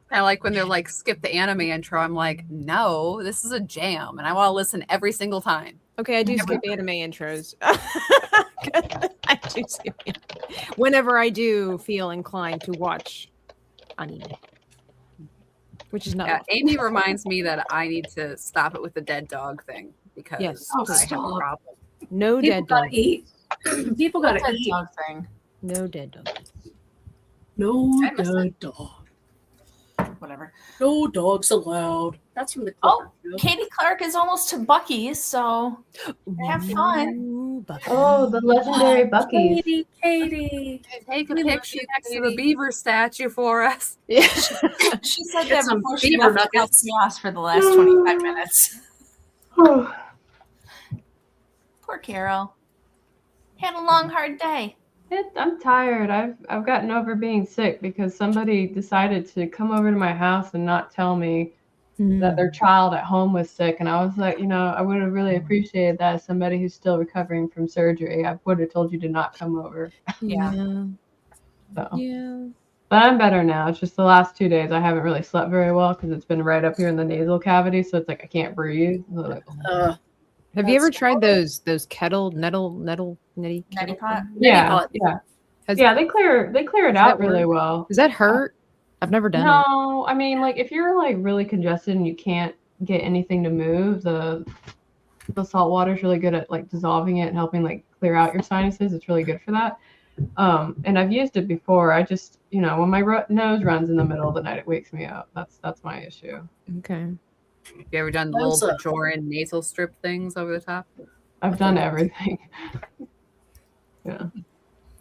I like when they're like, skip the anime intro. I'm like, no, this is a jam, and I want to listen every single time. Okay, I do skip anime intros. I do skip it. Whenever I do feel inclined to watch anime. Which is not Yeah, often. Amy reminds me that I need to stop it with the dead dog thing because Yes. I have a Stop. problem. No People dead gotta dog. eat. People gotta That eat. dog thing. No dead dog. No I missed dead dog. Whatever. No dogs allowed. That's from the Oh, Clipper. Katie Clark is almost to Bucky's, so have fun. Ooh, Bucky. Oh, the legendary Bucky's. Katie. Take a We love picture you, next to the Katie. beaver statue for us. Yeah. She said Get that some before she beaver left the nuggets. chaos for the last 25 minutes. Oh, Poor Carol. Had a long, hard day. I'm tired. I've gotten over being sick because somebody decided to come over to my house and not tell me that their child at home was sick. And I was like, I would have really appreciated that as somebody who's still recovering from surgery. I would have told you to not come over. Yeah. So. Yeah. But I'm better now. It's just the last 2 days I haven't really slept very well because it's been right up here in the nasal cavity. So it's like I can't breathe. So like, Have you ever That's tried those kettle nitty Neti kettle pot. things? yeah, pot. yeah. Has- Yeah, they clear it that out really work? well. Does that hurt? I've never done it. No, I mean, like if you're like really congested and you can't get anything to move, the salt water is really good at like dissolving it and helping like clear out your sinuses. It's really good for that. And I've used it before. I just, when my nose runs in the middle of the night, it wakes me up. That's my issue. Okay. Have you ever done the Those little are- Bajoran nasal strip things over the top? I've done everything. Yeah.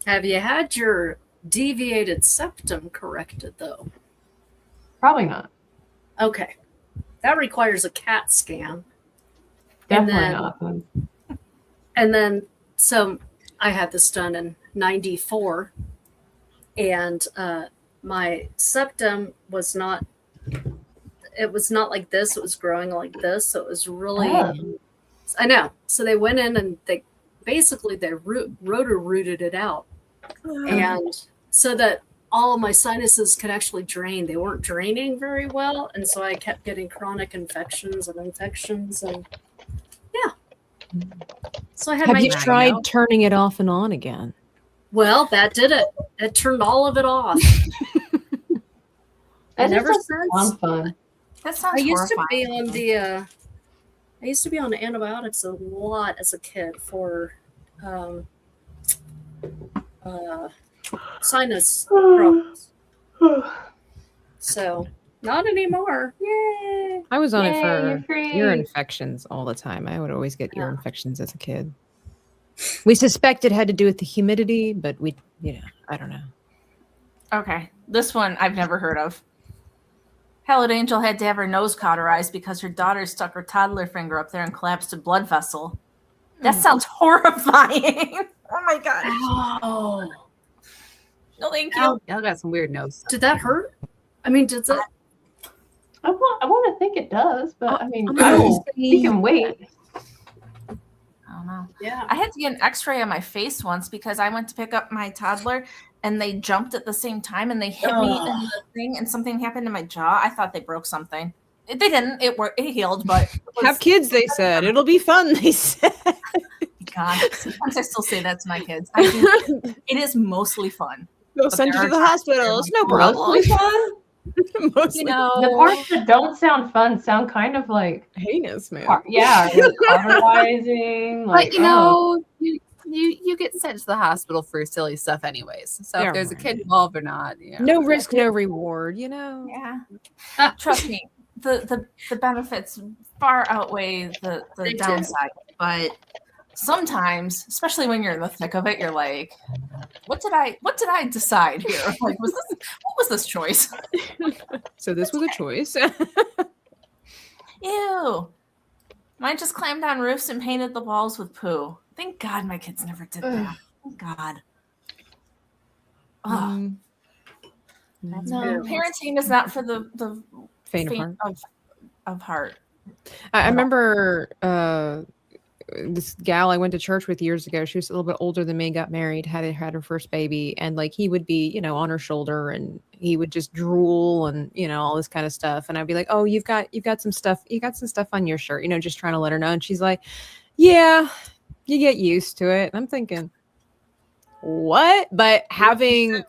Have you had your deviated septum corrected though? Probably not. Okay. That requires a CAT scan. And Definitely then- not. Then. And then, so I had this done in 94, and my septum was not, it was not like this, it was growing like this. So it was really, I know. So they went in and they rotor rooted it out. And so that all of my sinuses could actually drain. They weren't draining very well. And so I kept getting chronic infections. And yeah. So I had Have my you tried turning it off and on again? Well, that did it. It turned all of it off. That And ever just since, sounds fun. That sounds I used to horrifying. be on the. I used to be on antibiotics a lot as a kid for sinus problems. So not anymore. Yay! I was on it Yay, for you're free. ear infections all the time. I would always get ear infections as a kid. We suspect it had to do with the humidity, but I don't know. Okay, this one I've never heard of. Hallowed Angel had to have her nose cauterized because her daughter stuck her toddler finger up there and collapsed a blood vessel. That sounds horrifying. Oh my god. Oh, No, thank you. Y'all got some weird nose. did that hurt? I mean, did that? I want to think it does, but I mean, I'm I gonna will, we can wait. I don't know. Yeah. I had to get an x-ray on my face once because I went to pick up my toddler and they jumped at the same time and they hit me in the thing and something happened to my jaw. I thought they broke something. They didn't. It healed, but it was- Have kids, they said. It'll be fun, they said. God, sometimes I still say that to my kids. I do. It is mostly fun. They'll But send you there to the are times hospital. where It's no I'm problem. Mostly fun? Mostly The parts that don't sound fun sound kind of like, heinous, man. yeah, like cauterizing. Like, But you know, you get sent to the hospital for silly stuff anyways. So Yeah, if there's a kid right. involved or not, you know. No risk, no reward, you know? Yeah. Trust me, the benefits far outweigh the They do. downside. But sometimes, especially when you're in the thick of it, you're like, what did I decide here? Like, what was this choice? So this was a choice. Ew. Mine just climbed on roofs and painted the walls with poo. Thank God my kids never did that. Thank God. Oh, That's No. parenting is not for the faint of heart. of heart. I remember this gal I went to church with years ago. She was a little bit older than me, got married, had her first baby, and like he would be, you know, on her shoulder and he would just drool and, you know, all this kind of stuff. And I'd be like, oh, you've got some stuff on your shirt, you know, just trying to let her know. And she's like, yeah, you get used to it. And I'm thinking, what? But having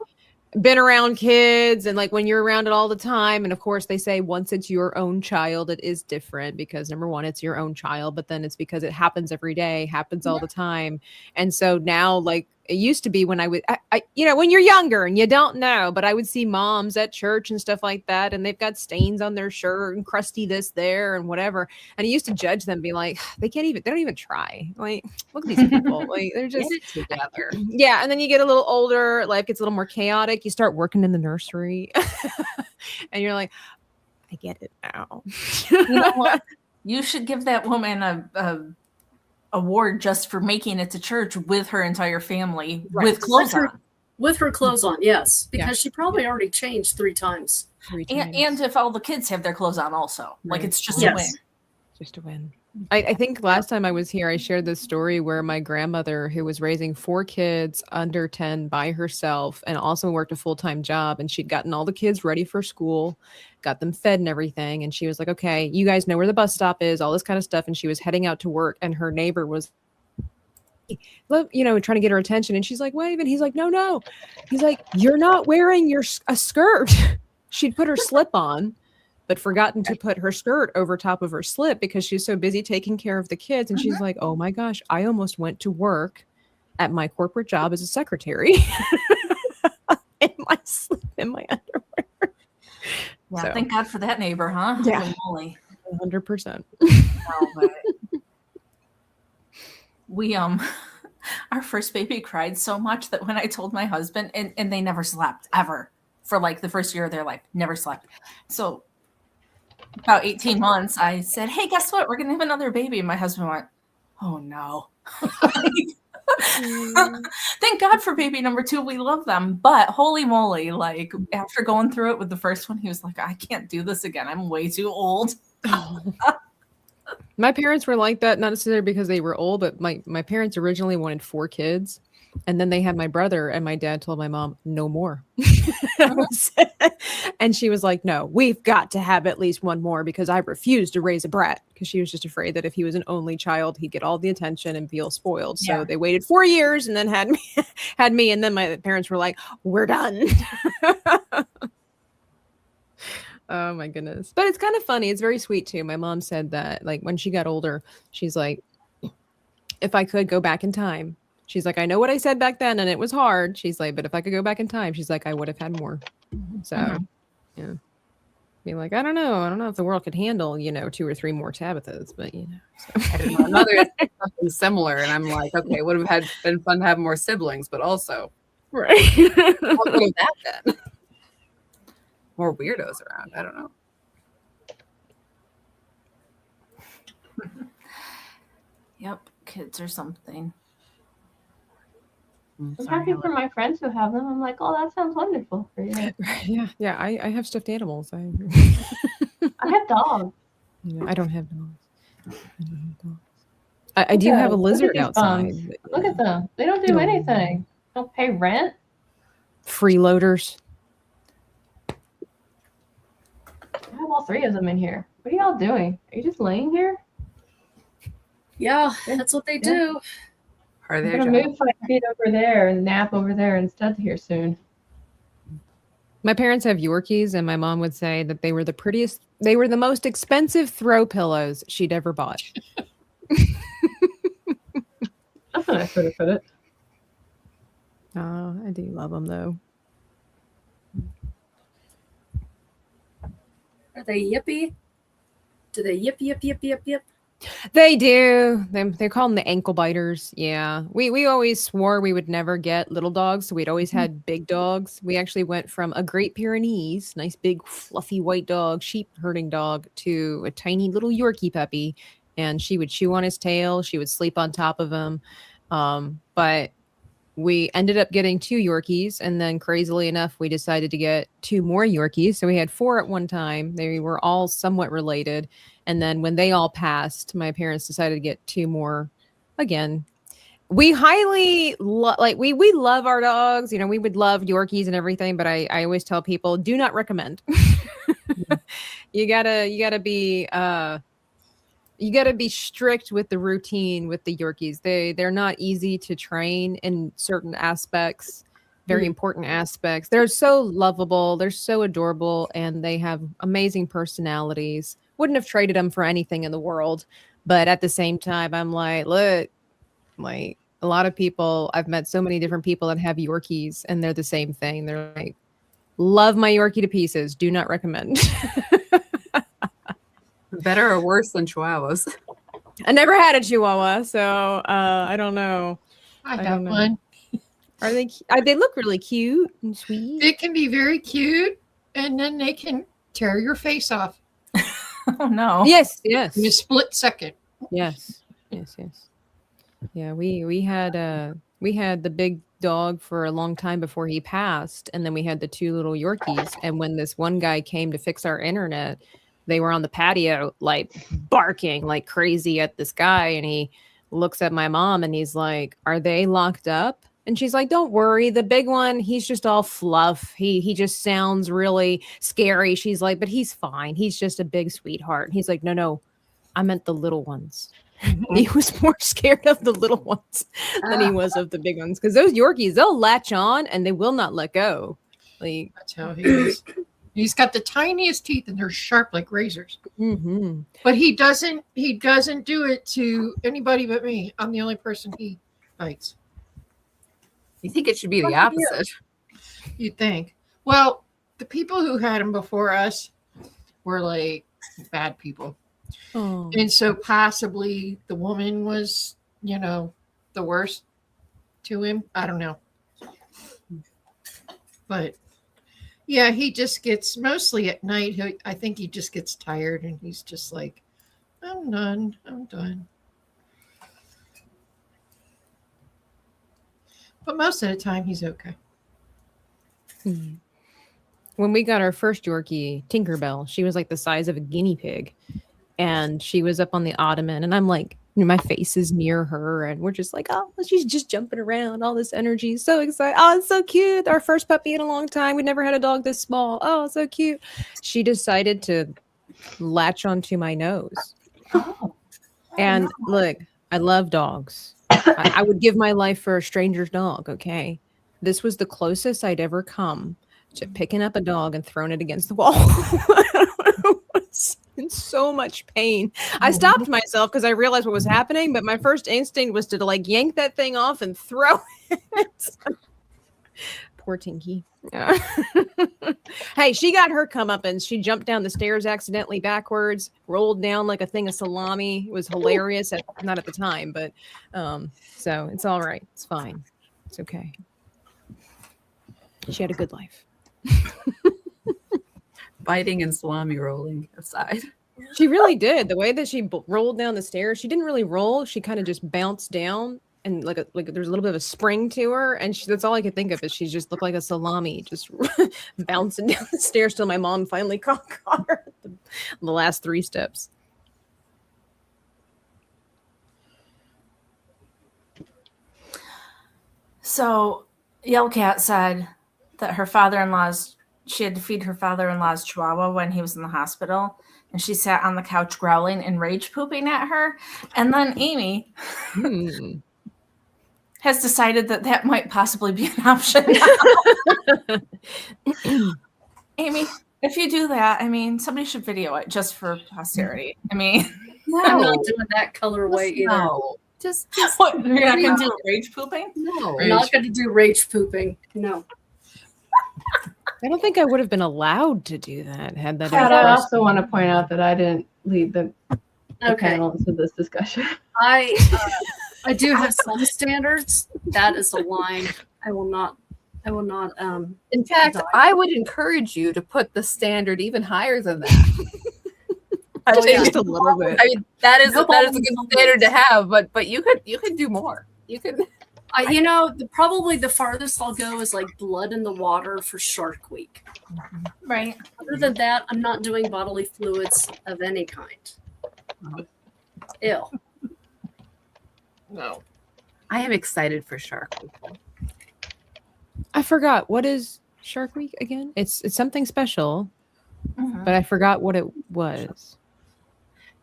been around kids and like when you're around it all the time, and of course they say once it's your own child, it is different because number one, it's your own child, but then it's because it happens every day, happens all the time. And so now, like it used to be when I you know, when you're younger and you don't know, but I would see moms at church and stuff like that, and they've got stains on their shirt and crusty this there and whatever. And I used to judge them, be like, they don't even try. Like, look at these people. Like they're just Get it together. yeah. And then you get a little older, life gets a little more chaotic. You start working in the nursery and you're like, I get it now. You know what? You should give that woman a award just for making it to church with her entire family with clothes on. With her clothes on, yes, because Yeah. she probably already changed 3 times. And if all the kids have their clothes on also. Like it's just a Yes. win. Just a win. I think last time I was here, I shared this story where my grandmother, who was raising 4 kids under 10 by herself and also worked a full-time job, and she'd gotten all the kids ready for school, got them fed and everything. And she was like, okay, you guys know where the bus stop is, all this kind of stuff. And she was heading out to work, and her neighbor was, you know, trying to get her attention. And she's like, wave. And he's like, no. He's like, you're not wearing a skirt. She'd put her slip on, but forgotten to put her skirt over top of her slip because she's so busy taking care of the kids. And she's like, oh my gosh, I almost went to work at my corporate job as a secretary in my slip, in my underwear. Yeah, So. thank God for that neighbor, huh? Yeah. Holy moly. 100%. No, but we our first baby cried so much that when I told my husband, and they never slept ever for like the first year of their life, never slept. So about 18 months, I said, hey, guess what? We're gonna have another baby. And my husband went, oh no. Thank God for baby number 2. We love them. But holy moly, like after going through it with the first one, he was like, I can't do this again. I'm way too old. My parents were like that, not necessarily because they were old, but my parents originally wanted 4 kids. And then they had my brother, and my dad told my mom, no more. And she was like, no, we've got to have at least one more because I refuse to raise a brat, because she was just afraid that if he was an only child, he'd get all the attention and feel spoiled. So they waited 4 years and then had me. And then my parents were like, we're done. Oh my goodness. But it's kind of funny. It's very sweet too. My mom said that like when she got older, she's like, if I could go back in time, she's like, I know what I said back then and it was hard. She's like, but if I could go back in time, she's like, I would have had more. So yeah. Be like, I don't know if the world could handle, 2 or 3 more Tabithas, but So. I don't know. Another is something similar, and I'm like, okay, would have been fun to have more siblings, but also, Right. what would have that been? More weirdos around. I don't know. Yep, kids or something. I'm Sorry, happy for my friends who have them. I'm like, oh, that sounds wonderful for you. Yeah. I have stuffed animals. I have dogs. I don't have dogs. I do have a lizard these outside. bums. Look at them. They don't do No. anything. Don't pay rent. Freeloaders. I have all 3 of them in here. What are y'all doing? Are you just laying here? Yeah, that's what they do. Are I'm there gonna move 5 feet over there and nap over there instead here soon. My parents have Yorkies, and my mom would say that they were the prettiest. They were the most expensive throw pillows she'd ever bought. That's a nice way to put it. Oh, I do love them though. Are they yippy? Do they yip yip yip yip yip? They do. They call them the ankle biters. Yeah. We always swore we would never get little dogs, so we'd always had big dogs. We actually went from a Great Pyrenees, nice big fluffy white dog, sheep herding dog, to a tiny little Yorkie puppy, and she would chew on his tail. She would sleep on top of him. But we ended up getting 2 Yorkies, and then crazily enough, we decided to get 2 more Yorkies. So we had 4 at one time. They were all somewhat related. And then when they all passed, my parents decided to get 2 more again. We highly we love our dogs. You know, we would love Yorkies and everything, but I always tell people, do not recommend. You gotta be strict with the routine with the Yorkies. They're not easy to train in certain aspects, very important aspects. They're so lovable, they're so adorable, and they have amazing personalities. Wouldn't have traded them for anything in the world. But at the same time, I'm like, look, like a lot of people, I've met so many different people that have Yorkies, and they're the same thing. They're like, love my Yorkie to pieces. Do not recommend. Better or worse than Chihuahuas? I never had a Chihuahua, so I don't know. I I have don't know. one. Are they? They look really cute and sweet. It can be very cute, and then they can tear your face off Oh no. Yes, in a yes, split second. yes. Yeah, we had the big dog for a long time before he passed, and then we had the 2 little Yorkies. And when this one guy came to fix our internet, they were on the patio like barking like crazy at this guy, and he looks at my mom and he's like, "Are they locked up?" And she's like, "Don't worry, the big one, he's just all fluff. He just sounds really scary." She's like, "But he's fine. He's just a big sweetheart." And he's like, "No, I meant the little ones." He was more scared of the little ones than he was of the big ones, because those Yorkies, they'll latch on and they will not let go. Like, That's how he is. He's got the tiniest teeth, and they're sharp like razors. mhm. But he doesn't do it to anybody but me. I'm the only person he bites. You think it should be the opposite? You'd think. Well, the people who had him before us were like bad people. Oh. And so possibly the woman was, the worst to him. I don't know. But yeah, he just gets, mostly at night, I think he just gets tired, and he's just like, I'm done. But most of the time, he's okay. When we got our first Yorkie, Tinkerbell, she was like the size of a guinea pig. And she was up on the ottoman, and I'm like, my face is near her, and we're just like, oh, she's just jumping around, all this energy, so excited. Oh, it's so cute. Our first puppy in a long time. We never had a dog this small. Oh, so cute. She decided to latch onto my nose. And look, I love dogs. I would give my life for a stranger's dog, okay? This was the closest I'd ever come to picking up a dog and throwing it against the wall. I was in so much pain. I stopped myself because I realized what was happening, but my first instinct was to like yank that thing off and throw it. Poor Tinky. Yeah. Hey, she got her comeuppance. She jumped down the stairs accidentally backwards, rolled down like a thing of salami. It was hilarious, not at the time, but so it's all right. It's fine. It's okay. She had a good life. Biting and salami rolling aside. She really did. The way that she rolled down the stairs, she didn't really roll. She kind of just bounced down, and like there's a little bit of a spring to her, and that's all I could think of is she just looked like a salami, just bouncing down the stairs till my mom finally caught her at the last 3 steps. So Yellcat said that she had to feed her father-in-law's Chihuahua when he was in the hospital, and she sat on the couch growling and rage pooping at her. And then Amy has decided that might possibly be an option. Amy, if you do that, I mean, somebody should video it just for posterity. I mean, I'm not doing that colorway either. No. Just what, you're not going to do rage pooping? no. I'm not going to do rage pooping. No. I don't think I would have been allowed to do that had that. But ever I also want to point out that I didn't lead the Okay. panel into this discussion. I do have some standards. That is a line. I will not. In fact, I would encourage you to put the standard even higher than that. Oh, yeah. Just a little bit. I mean, that is No a problem. good standard to have, but you could do more. You could. Probably the farthest I'll go is like blood in the water for Shark Week. Right. Other than that, I'm not doing bodily fluids of any kind. Ew. No. I am excited for Shark Week. I forgot. What is Shark Week again? It's something special, Mhm. but I forgot what it was.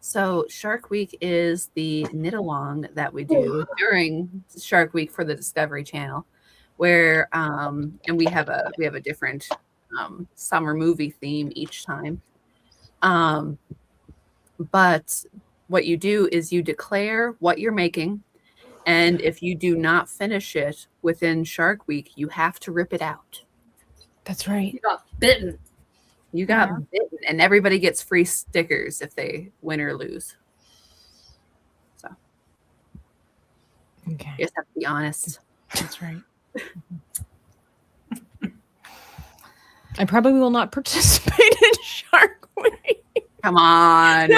So Shark Week is the knit along that we do during Shark Week for the Discovery Channel, where and we have a different summer movie theme each time. But what you do is you declare what you're making, and if you do not finish it within Shark Week, you have to rip it out. That's right. You got bitten. You got bitten, and everybody gets free stickers if they win or lose. So Okay. you just have to be honest. That's right. I probably will not participate in Shark Week. Come on.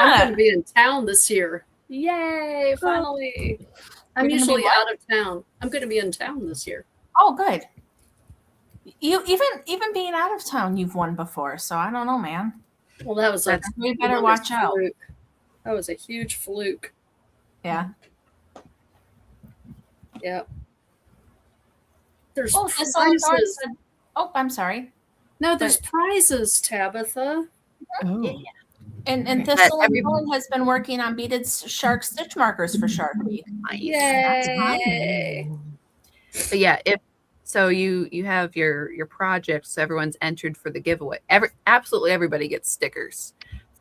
I'm going to be in town this year. Yay! Finally. I'm You're gonna be usually what? out of town. I'm going to be in town this year. Oh, good. You even being out of town, you've won before. So I don't know, man. Well, that was a We better tremendous watch out. fluke. That was a huge fluke. Yeah. Yeah. There's Oh, this on prizes. said, oh, I'm sorry. No, there's prizes, Tabitha. Oh. And But Thistle and every- Helen has been working on beaded shark stitch markers for Shark Week. Yay! But yeah, if so, you have your project, so everyone's entered for the giveaway. Absolutely everybody gets stickers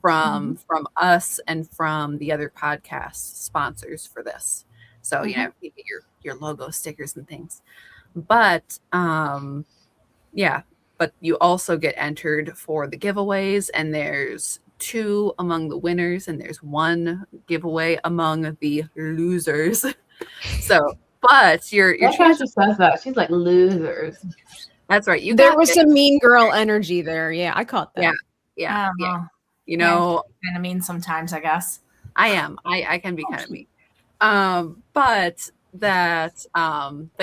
from us and from the other podcast sponsors for this. So you know, you get your logo stickers and things. But yeah, but you also get entered for the giveaways, and there's 2 among the winners, and there's 1 giveaway among the losers. So, but your That's how she says that. She's like losers. that's right. There was some mean girl energy there. Yeah, I caught that. Yeah. Oh, You know, kind of mean sometimes, I guess. I am. I can be kind of mean. But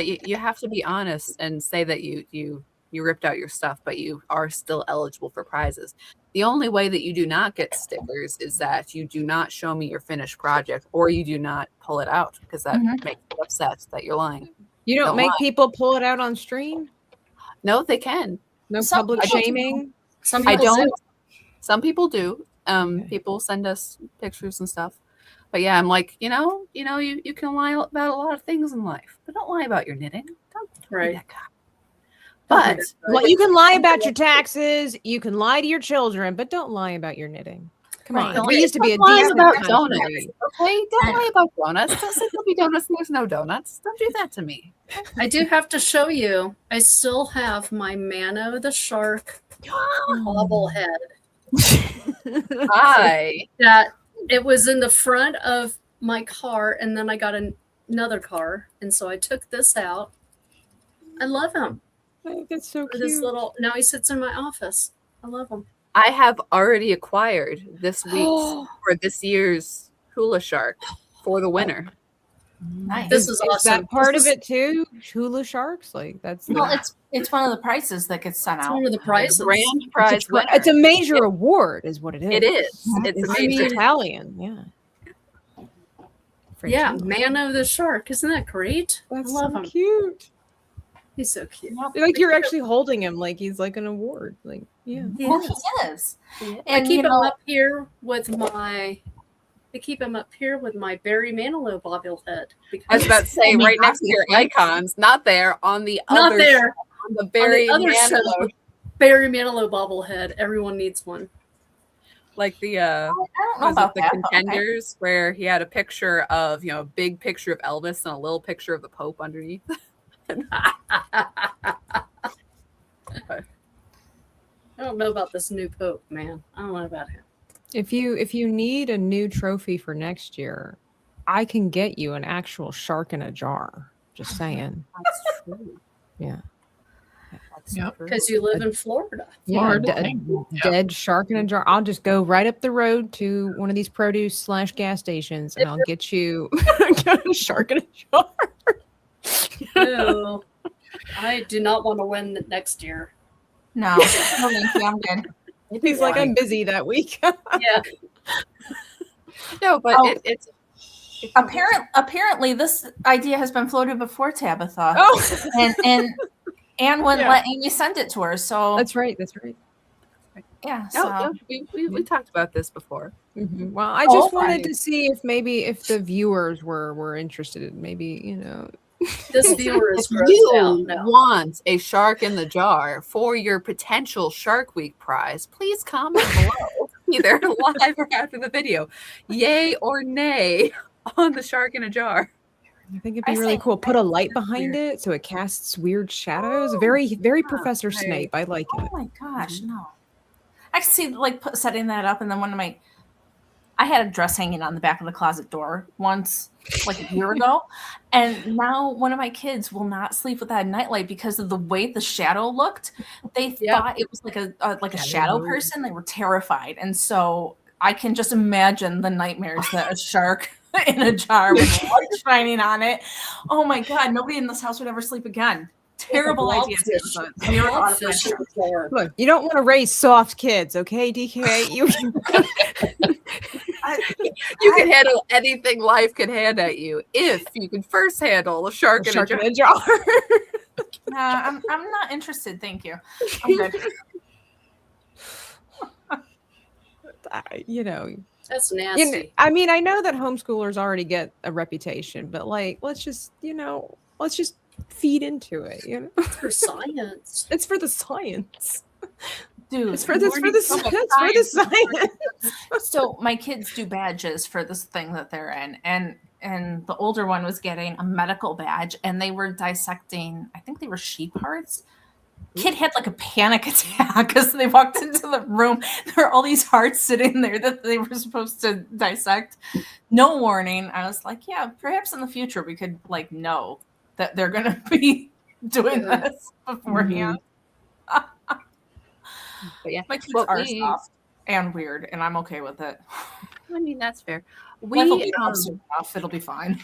you have to be honest and say that you ripped out your stuff, but you are still eligible for prizes. The only way that you do not get stickers is that you do not show me your finished project, or you do not pull it out, because that makes me upset that you're lying. You don't Don't make lie. people pull it out on stream? No, they can. No Some public people do. shaming? Some I people don't. do. Some people do. Okay. People send us pictures and stuff. But yeah, I'm like, you can lie about a lot of things in life, but don't lie about your knitting. Don't be Right. that guy. But Well, you can lie about your taxes, you can lie to your children, but don't lie about your knitting. Come Right. on. We used to be a Don't lie decent about country. donuts. Okay, don't lie about donuts. Don't say there'll be donuts and there's no donuts. Don't do that to me. I do have to show you. I still have my Mano the Shark bobblehead. Hi. That it was in the front of my car, and then I got another car, and so I took this out. I love him. I think that's so For this cute. little. Now he sits in my office. I love him. I have already acquired this week's for this year's hula shark for the winner. Nice. This is awesome. that part This of it too? Hula sharks? Like that's Well, it's one of the prizes that gets sent It's out. one of the prizes. Grand prize it's winner. a major award, is what it is. It is. It's It's amazing. Italian, yeah. Yeah, Mano the Shark. Isn't that great? That's I love so him. cute. He's so cute. Like you're actually holding him like he's like an award. Like, yeah. Well, he is. I And keep you him know, up here with my. I keep him up here with my Barry Manilow bobblehead. I was about to say, I mean, right next to your icons, not there, on the Not other there. on the very other Manilow. show. Barry Manilow bobblehead. Everyone needs one. Like the I don't know was it about the that. but okay. Contenders where he had a picture of, a big picture of Elvis and a little picture of the Pope underneath. I don't know about this new Pope, man. I don't know about him. If you need a new trophy for next year, I can get you an actual shark in a jar. Just saying. That's true. Yeah. That's Yep. true. Because you live in Florida. Yeah, Florida. dead shark in a jar. I'll just go right up the road to one of these produce / gas stations, and I'll get you a shark in a jar. No, I do not want to win next year. No, thank you. I'm good. He's like, I'm busy that week. Yeah. No, but Oh. it's Apparently, this idea has been floated before, Tabitha, Oh, and Anne wouldn't Yeah. let Amy send it to her. So that's right. That's right. yeah, so no, we talked about this before. Mhm. Well, I just Oh, wanted right. to see if the viewers were interested. Maybe This viewer is grossed out You now. want a shark in the jar for your potential Shark Week prize? Please comment below, either live or after the video. Yay or nay on the shark in a jar. I think it'd I be really think- cool. Put a light behind it so it casts weird shadows. Very, very Professor right. Snape. I like oh it. my gosh, no! I could see setting that up, and then I had a dress hanging on the back of the closet door once, like a year ago, and now one of my kids will not sleep without a nightlight because of the way the shadow looked. They Yeah. thought it was like a shadow person. They were terrified, and so I can just imagine the nightmares that a shark in a jar with light shining on it. Oh my god! Nobody in this house would ever sleep again. Terrible idea. Blobfish. Tabitha. Zero out of Blobfish 5. in the jar. Look, you don't want to raise soft kids, okay, DK? You You can handle anything life can hand at you if you can first handle a shark in a shark jar. in a jar. I'm not interested. Thank you. I'm good. That's You know, nasty. I mean, I know that homeschoolers already get a reputation, but let's just feed into it. For science. It's for the science. Dude, It's for the science. So my kids do badges for this thing that they're in, and the older one was getting a medical badge, and they were dissecting, I think they were sheep hearts. Kid had like a panic attack because they walked into the room. There were all these hearts sitting there that they were supposed to dissect. No warning. I was like, yeah, perhaps in the future we could know that they're going to be doing this beforehand. But yeah, My kids Well, are we- soft and weird, and I'm okay with it. I mean that's fair. Life will We be soon enough. It'll be fine.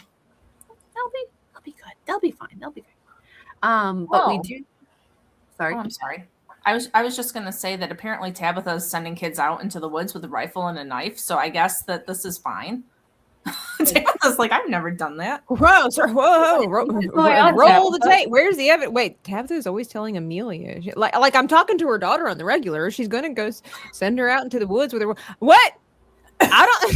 they'll be good. They'll be fine. They'll be fine. But we Well- do. Sorry. Oh, I'm sorry. I was just gonna say that apparently Tabitha is sending kids out into the woods with a rifle and a knife, so I guess that this is fine. Tabitha's like, I've never done that. Whoa, sorry, whoa, roll on, the Tabitha? tape. Where's the evidence? Wait, Tabitha is always telling Amelia, like I'm talking to her daughter on the regular. She's gonna go send her out into the woods with her. What? I don't.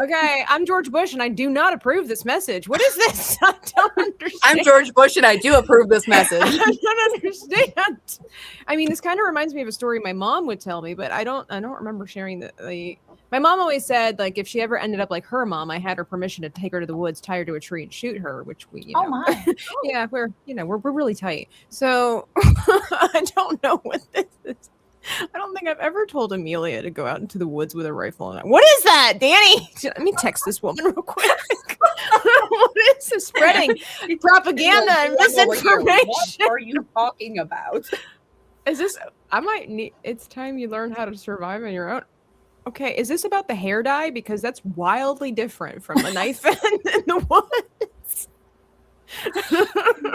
Okay, I'm George Bush, and I do not approve this message. What is this? I don't understand. I'm George Bush, and I do approve this message. I don't understand. I mean, this kind of reminds me of a story my mom would tell me, but I don't remember sharing the. My mom always said, if she ever ended up like her mom, I had her permission to take her to the woods, tie her to a tree, and shoot her. Which we, Oh my! yeah, we're really tight. So I don't know what this is. I don't think I've ever told Amelia to go out into the woods with a rifle. What is that, Danny? Let me text this woman real quick. What is this spreading propaganda and misinformation? What are you talking about? Is this? I might need. It's time you learn how to survive on your own. Okay, is this about the hair dye? Because that's wildly different from the knife in the woods.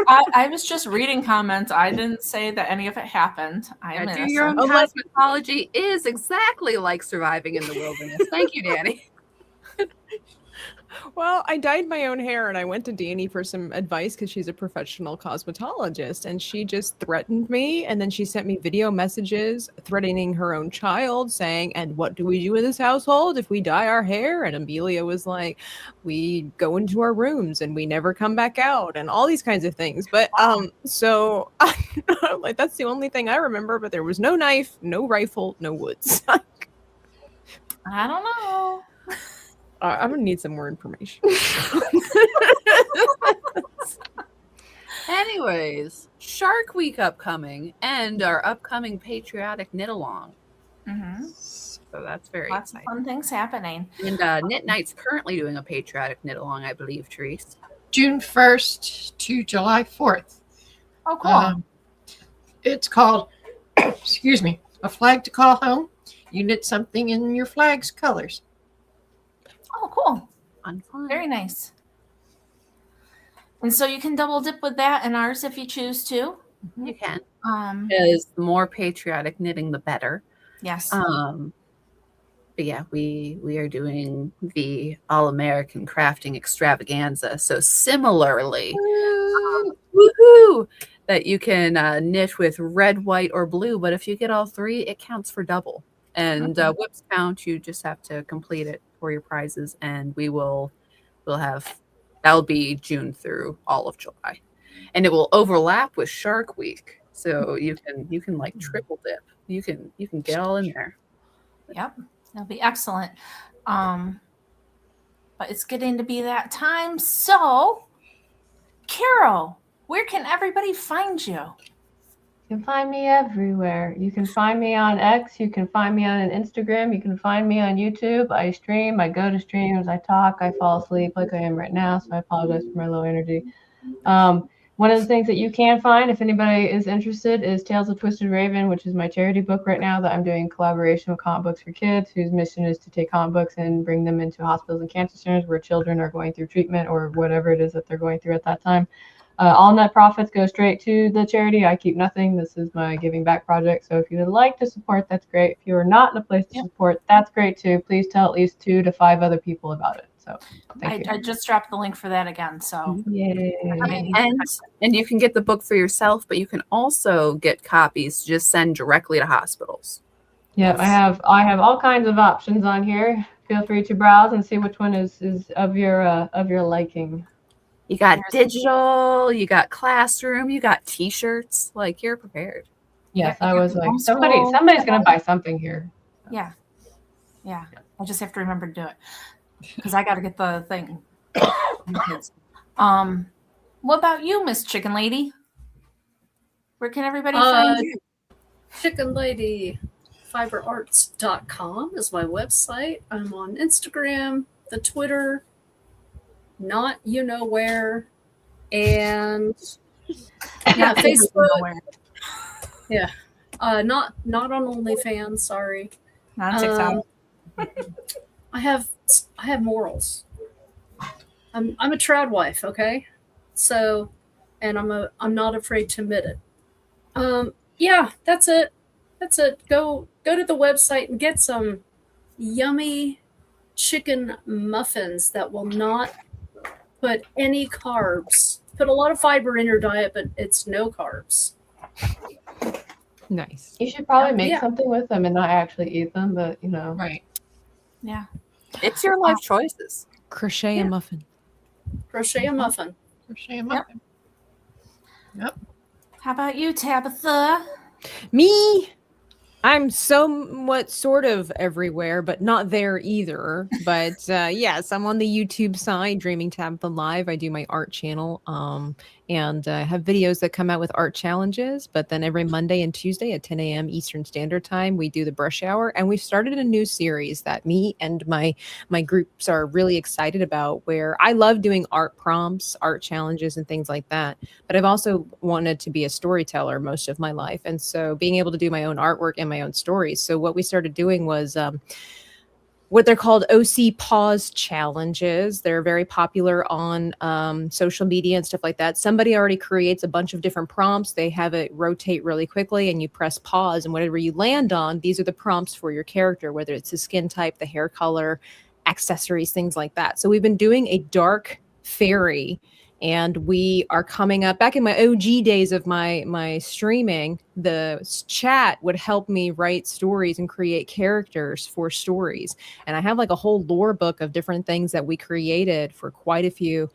I was just reading comments. I didn't say that any of it happened. I'm Do your own innocent. cosmetology is exactly like surviving in the wilderness. Thank you, Danny. Well, I dyed my own hair and I went to Danny for some advice because she's a professional cosmetologist and she just threatened me. And then she sent me video messages threatening her own child saying, "And what do we do in this household if we dye our hair?" And Amelia was like, "We go into our rooms and we never come back out," and all these kinds of things. But so like that's the only thing I remember. But there was no knife, no rifle, no woods. I don't know. I'm gonna need some more information. Anyways, Shark Week upcoming and our upcoming patriotic knit along. Mm-hmm. So that's very Lots of exciting. fun things happening. And Knit Night's currently doing a patriotic knit along, I believe, Therese. June 1st to July 4th. Oh, cool. It's called, excuse me, A Flag to Call Home. You knit something in your flag's colors. Oh, cool. Fun. Very nice. And so you can double dip with that and ours if you choose to. You can. Yes. The more patriotic knitting, the better. But yeah, we are doing the All-American Crafting Extravaganza. So similarly, woohoo, that you can knit with red, white, or blue. But if you get all three, it counts for double. And whips count. You just have to complete it for your prizes, and we'll have that'll be June through all of July, and it will overlap with Shark Week. So you can like triple dip. You can get all in there. Yep, that'll be excellent. But it's getting to be that time. So, Carol, where can everybody find you? You can find me everywhere. You can find me on X. You can find me on Instagram. You can find me on YouTube. I stream. I go to streams. I talk. I fall asleep like I am right now. So I apologize for my low energy. One of the things that you can find, if anybody is interested, is Tales of Twisted Raven, which is my charity book right now that I'm doing in collaboration with Comic Books for Kids, whose mission is to take comic books and bring them into hospitals and cancer centers where children are going through treatment or whatever it is that they're going through at that time. All net profits go straight to the charity. I keep nothing. This is my giving back project. So if you would like to support, that's great. If you are not in a place to support, that's great too. Please tell at least 2 to 5 other people about it. So I just dropped the link for that again. So and you can get the book for yourself, but you can also get copies. Just send directly to hospitals. Yeah, I have all kinds of options on here. Feel free to browse and see which one is of your liking. You got digital, you got classroom, you got T-shirts. Like you're prepared. Yes, I was like, somebody's gonna buy something here. Yeah. I just have to remember to do it because I got to get the thing. What about you, Miss Chicken Lady? Where can everybody find you? Chicken Lady fiberarts.com is my website. I'm on Instagram, the Twitter, not you know where, and Facebook. Yeah, not on OnlyFans. Sorry, not TikTok. I have morals. I'm a trad wife, okay? So, and I'm not afraid to admit it. Yeah, that's it. That's it. Go to the website and get some yummy chicken muffins that will not put any carbs. Put a lot of fiber in your diet, but it's no carbs. Nice. You should probably make something with them and not actually eat them, but you know. Right. Yeah. It's your life choices. Crochet a muffin. Crochet a muffin. Crochet a muffin. Yep. How about you, Tabitha? Me? I'm somewhat sort of everywhere, but not there either. But yes, I'm on the YouTube side, Dreaming Tabitha Live. I do my art channel and have videos that come out with art challenges. But then every Monday and Tuesday at 10 a.m. Eastern Standard Time, we do the brush hour. And we've started a new series that me and my groups are really excited about, where I love doing art prompts, art challenges, and things like that. But I've also wanted to be a storyteller most of my life. And so being able to do my own artwork and my own stories. So what we started doing was what they're called OC Pause challenges. They're very popular on social media and stuff like that. Somebody already creates a bunch of different prompts. They have it rotate really quickly and you press pause, and whatever you land on, these are the prompts for your character, whether it's the skin type, the hair color, accessories, things like that. So we've been doing a dark fairy, and we are coming up. Back in my OG days of my streaming, the chat would help me write stories and create characters for stories. And I have like a whole lore book of different things that we created for quite a few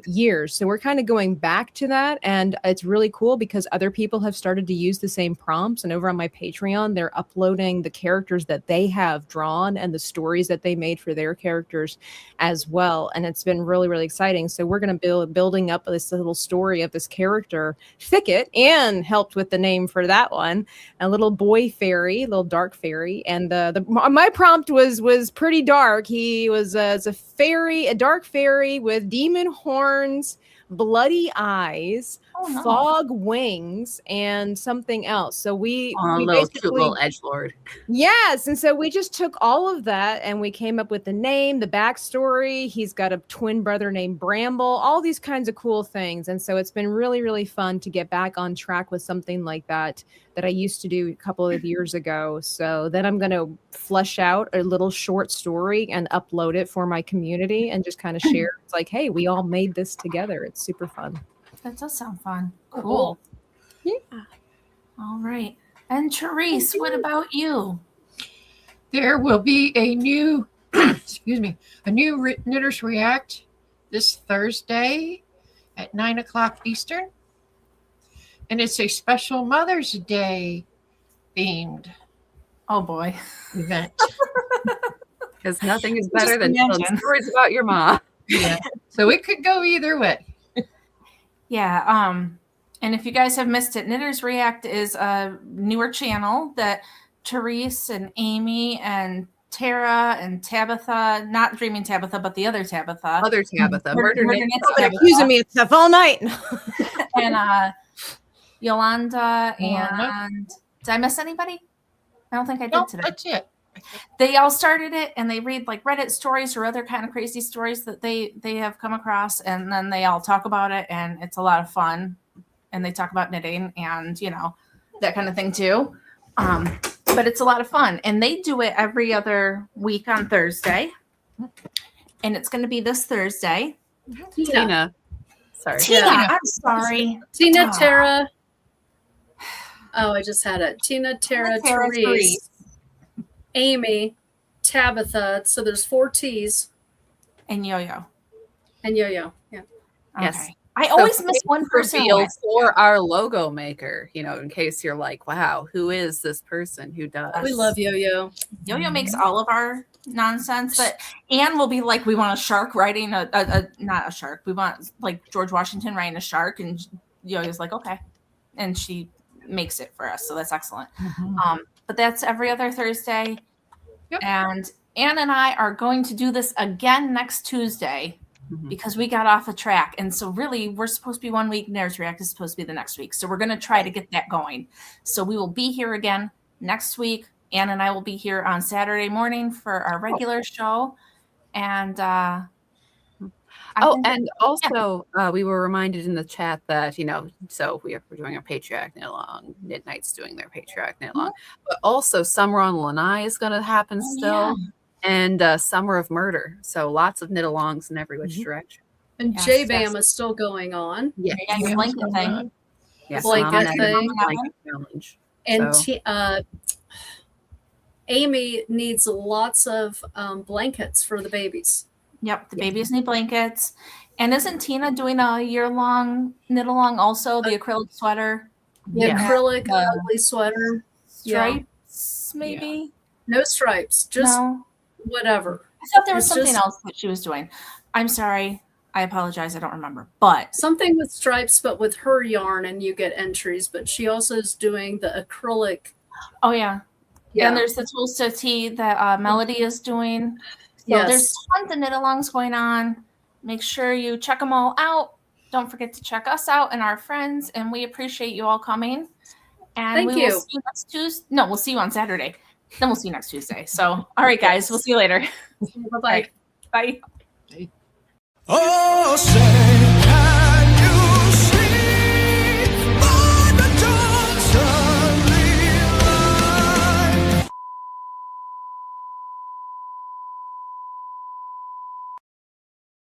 years. So we're kind of going back to that, and it's really cool because other people have started to use the same prompts. And over on my Patreon, they're uploading the characters that they have drawn and the stories that they made for their characters as well. And it's been really, really exciting. So we're going to building up this little story of this character, Thicket, and helped with the name for that one, a little boy fairy, little dark fairy. And my prompt was pretty dark. He was a fairy, a dark fairy with demon horns, bloody eyes, fog wings, and something else. So we little cute little edgelord. Yes, and so we just took all of that and we came up with the name, the backstory. He's got a twin brother named Bramble, all these kinds of cool things. And so it's been really, really fun to get back on track with something like that I used to do a couple of years ago. So then I'm going to flesh out a little short story and upload it for my community and just kind of share. It's like, hey, we all made this together. It's super fun. That does sound fun. Cool. Yeah. All right. And Therese, what about you? There will be a new, excuse me, a new Knitters React this Thursday at 9:00 Eastern. And it's a special Mother's Day themed Oh boy. event. Because nothing is better Just than telling imagine. stories about your mom. Yeah. So it could go either way. Yeah. And if you guys have missed it, Knitters React is a newer channel that Therese and Amy and Tara and Tabitha, not Dreaming Tabitha, but the other Tabitha. Other Tabitha. Murder Nancy Nancy Been Tabitha. accusing me of stuff all night. And Yolanda Yolanda. and did I miss anybody? I don't think I did No, today. that's it. They all started it and they read like Reddit stories or other kind of crazy stories that they have come across, and then they all talk about it, and it's a lot of fun. And they talk about knitting and that kind of thing too. But it's a lot of fun, and they do it every other week on Thursday, and it's going to be this Thursday. Tina. Sorry. Tina, Yeah. I'm sorry. Tina, Ah. Tara. Oh, I just had it. Tina, Tara, Tara, Therese, Amy, Tabitha. So there's 4 T's And Yo-Yo. and Yo-Yo. Yeah. Yes. Okay. I always miss one person. Reveal for our logo maker, in case you're like, wow, who is this person who does? We love Yo-Yo. Yo-Yo makes all of our nonsense, but Anne will be like, we want a shark writing not a shark. We want like George Washington writing a shark, and Yo-Yo's like, okay, and she makes it for us, so that's excellent. But that's every other Thursday, Yep. and Anne and I are going to do this again next Tuesday. Because we got off the track. And so really we're supposed to be 1 week. Knitters React is supposed to be the next week. So we're going to try to get that going. So we will be here again next week. Anne and I will be here on Saturday morning for our regular show. And and also we were reminded in the chat that, so we're doing a patriarch knit along, Midnight's doing their patriarch knit along, but also Summer on Lanai is going to happen still. yeah. And Summer of Murder. So lots of knit alongs in every which direction. And Yes, J-Bam yes. is still going on. Yeah. Yeah, your blanket thing. Yes, Blanket Mom and thing. Blanket challenge. And So- Amy needs lots of blankets for the babies. Yep, the babies need blankets. And isn't Tina doing a year-long knit along also? The acrylic sweater, The Yeah. acrylic ugly sweater. Yeah. stripes, maybe? No stripes. Just No. whatever. I thought there was It's something just- else that she was doing. I'm sorry. I apologize. I don't remember. But Something with stripes, but with her yarn, and you get entries. But she also is doing the acrylic. oh yeah. Yeah. And there's the tools to tea that Melody is doing. So Yes. there's tons of knit alongs going on. Make sure you check them all out. Don't forget to check us out and our friends. And we appreciate you all coming. And Thank we you. will see you next Tuesday. No, we'll see you on Saturday. Then we'll see you next Tuesday. So, all right, guys, we'll see you later. Bye-bye. Bye. Oh, say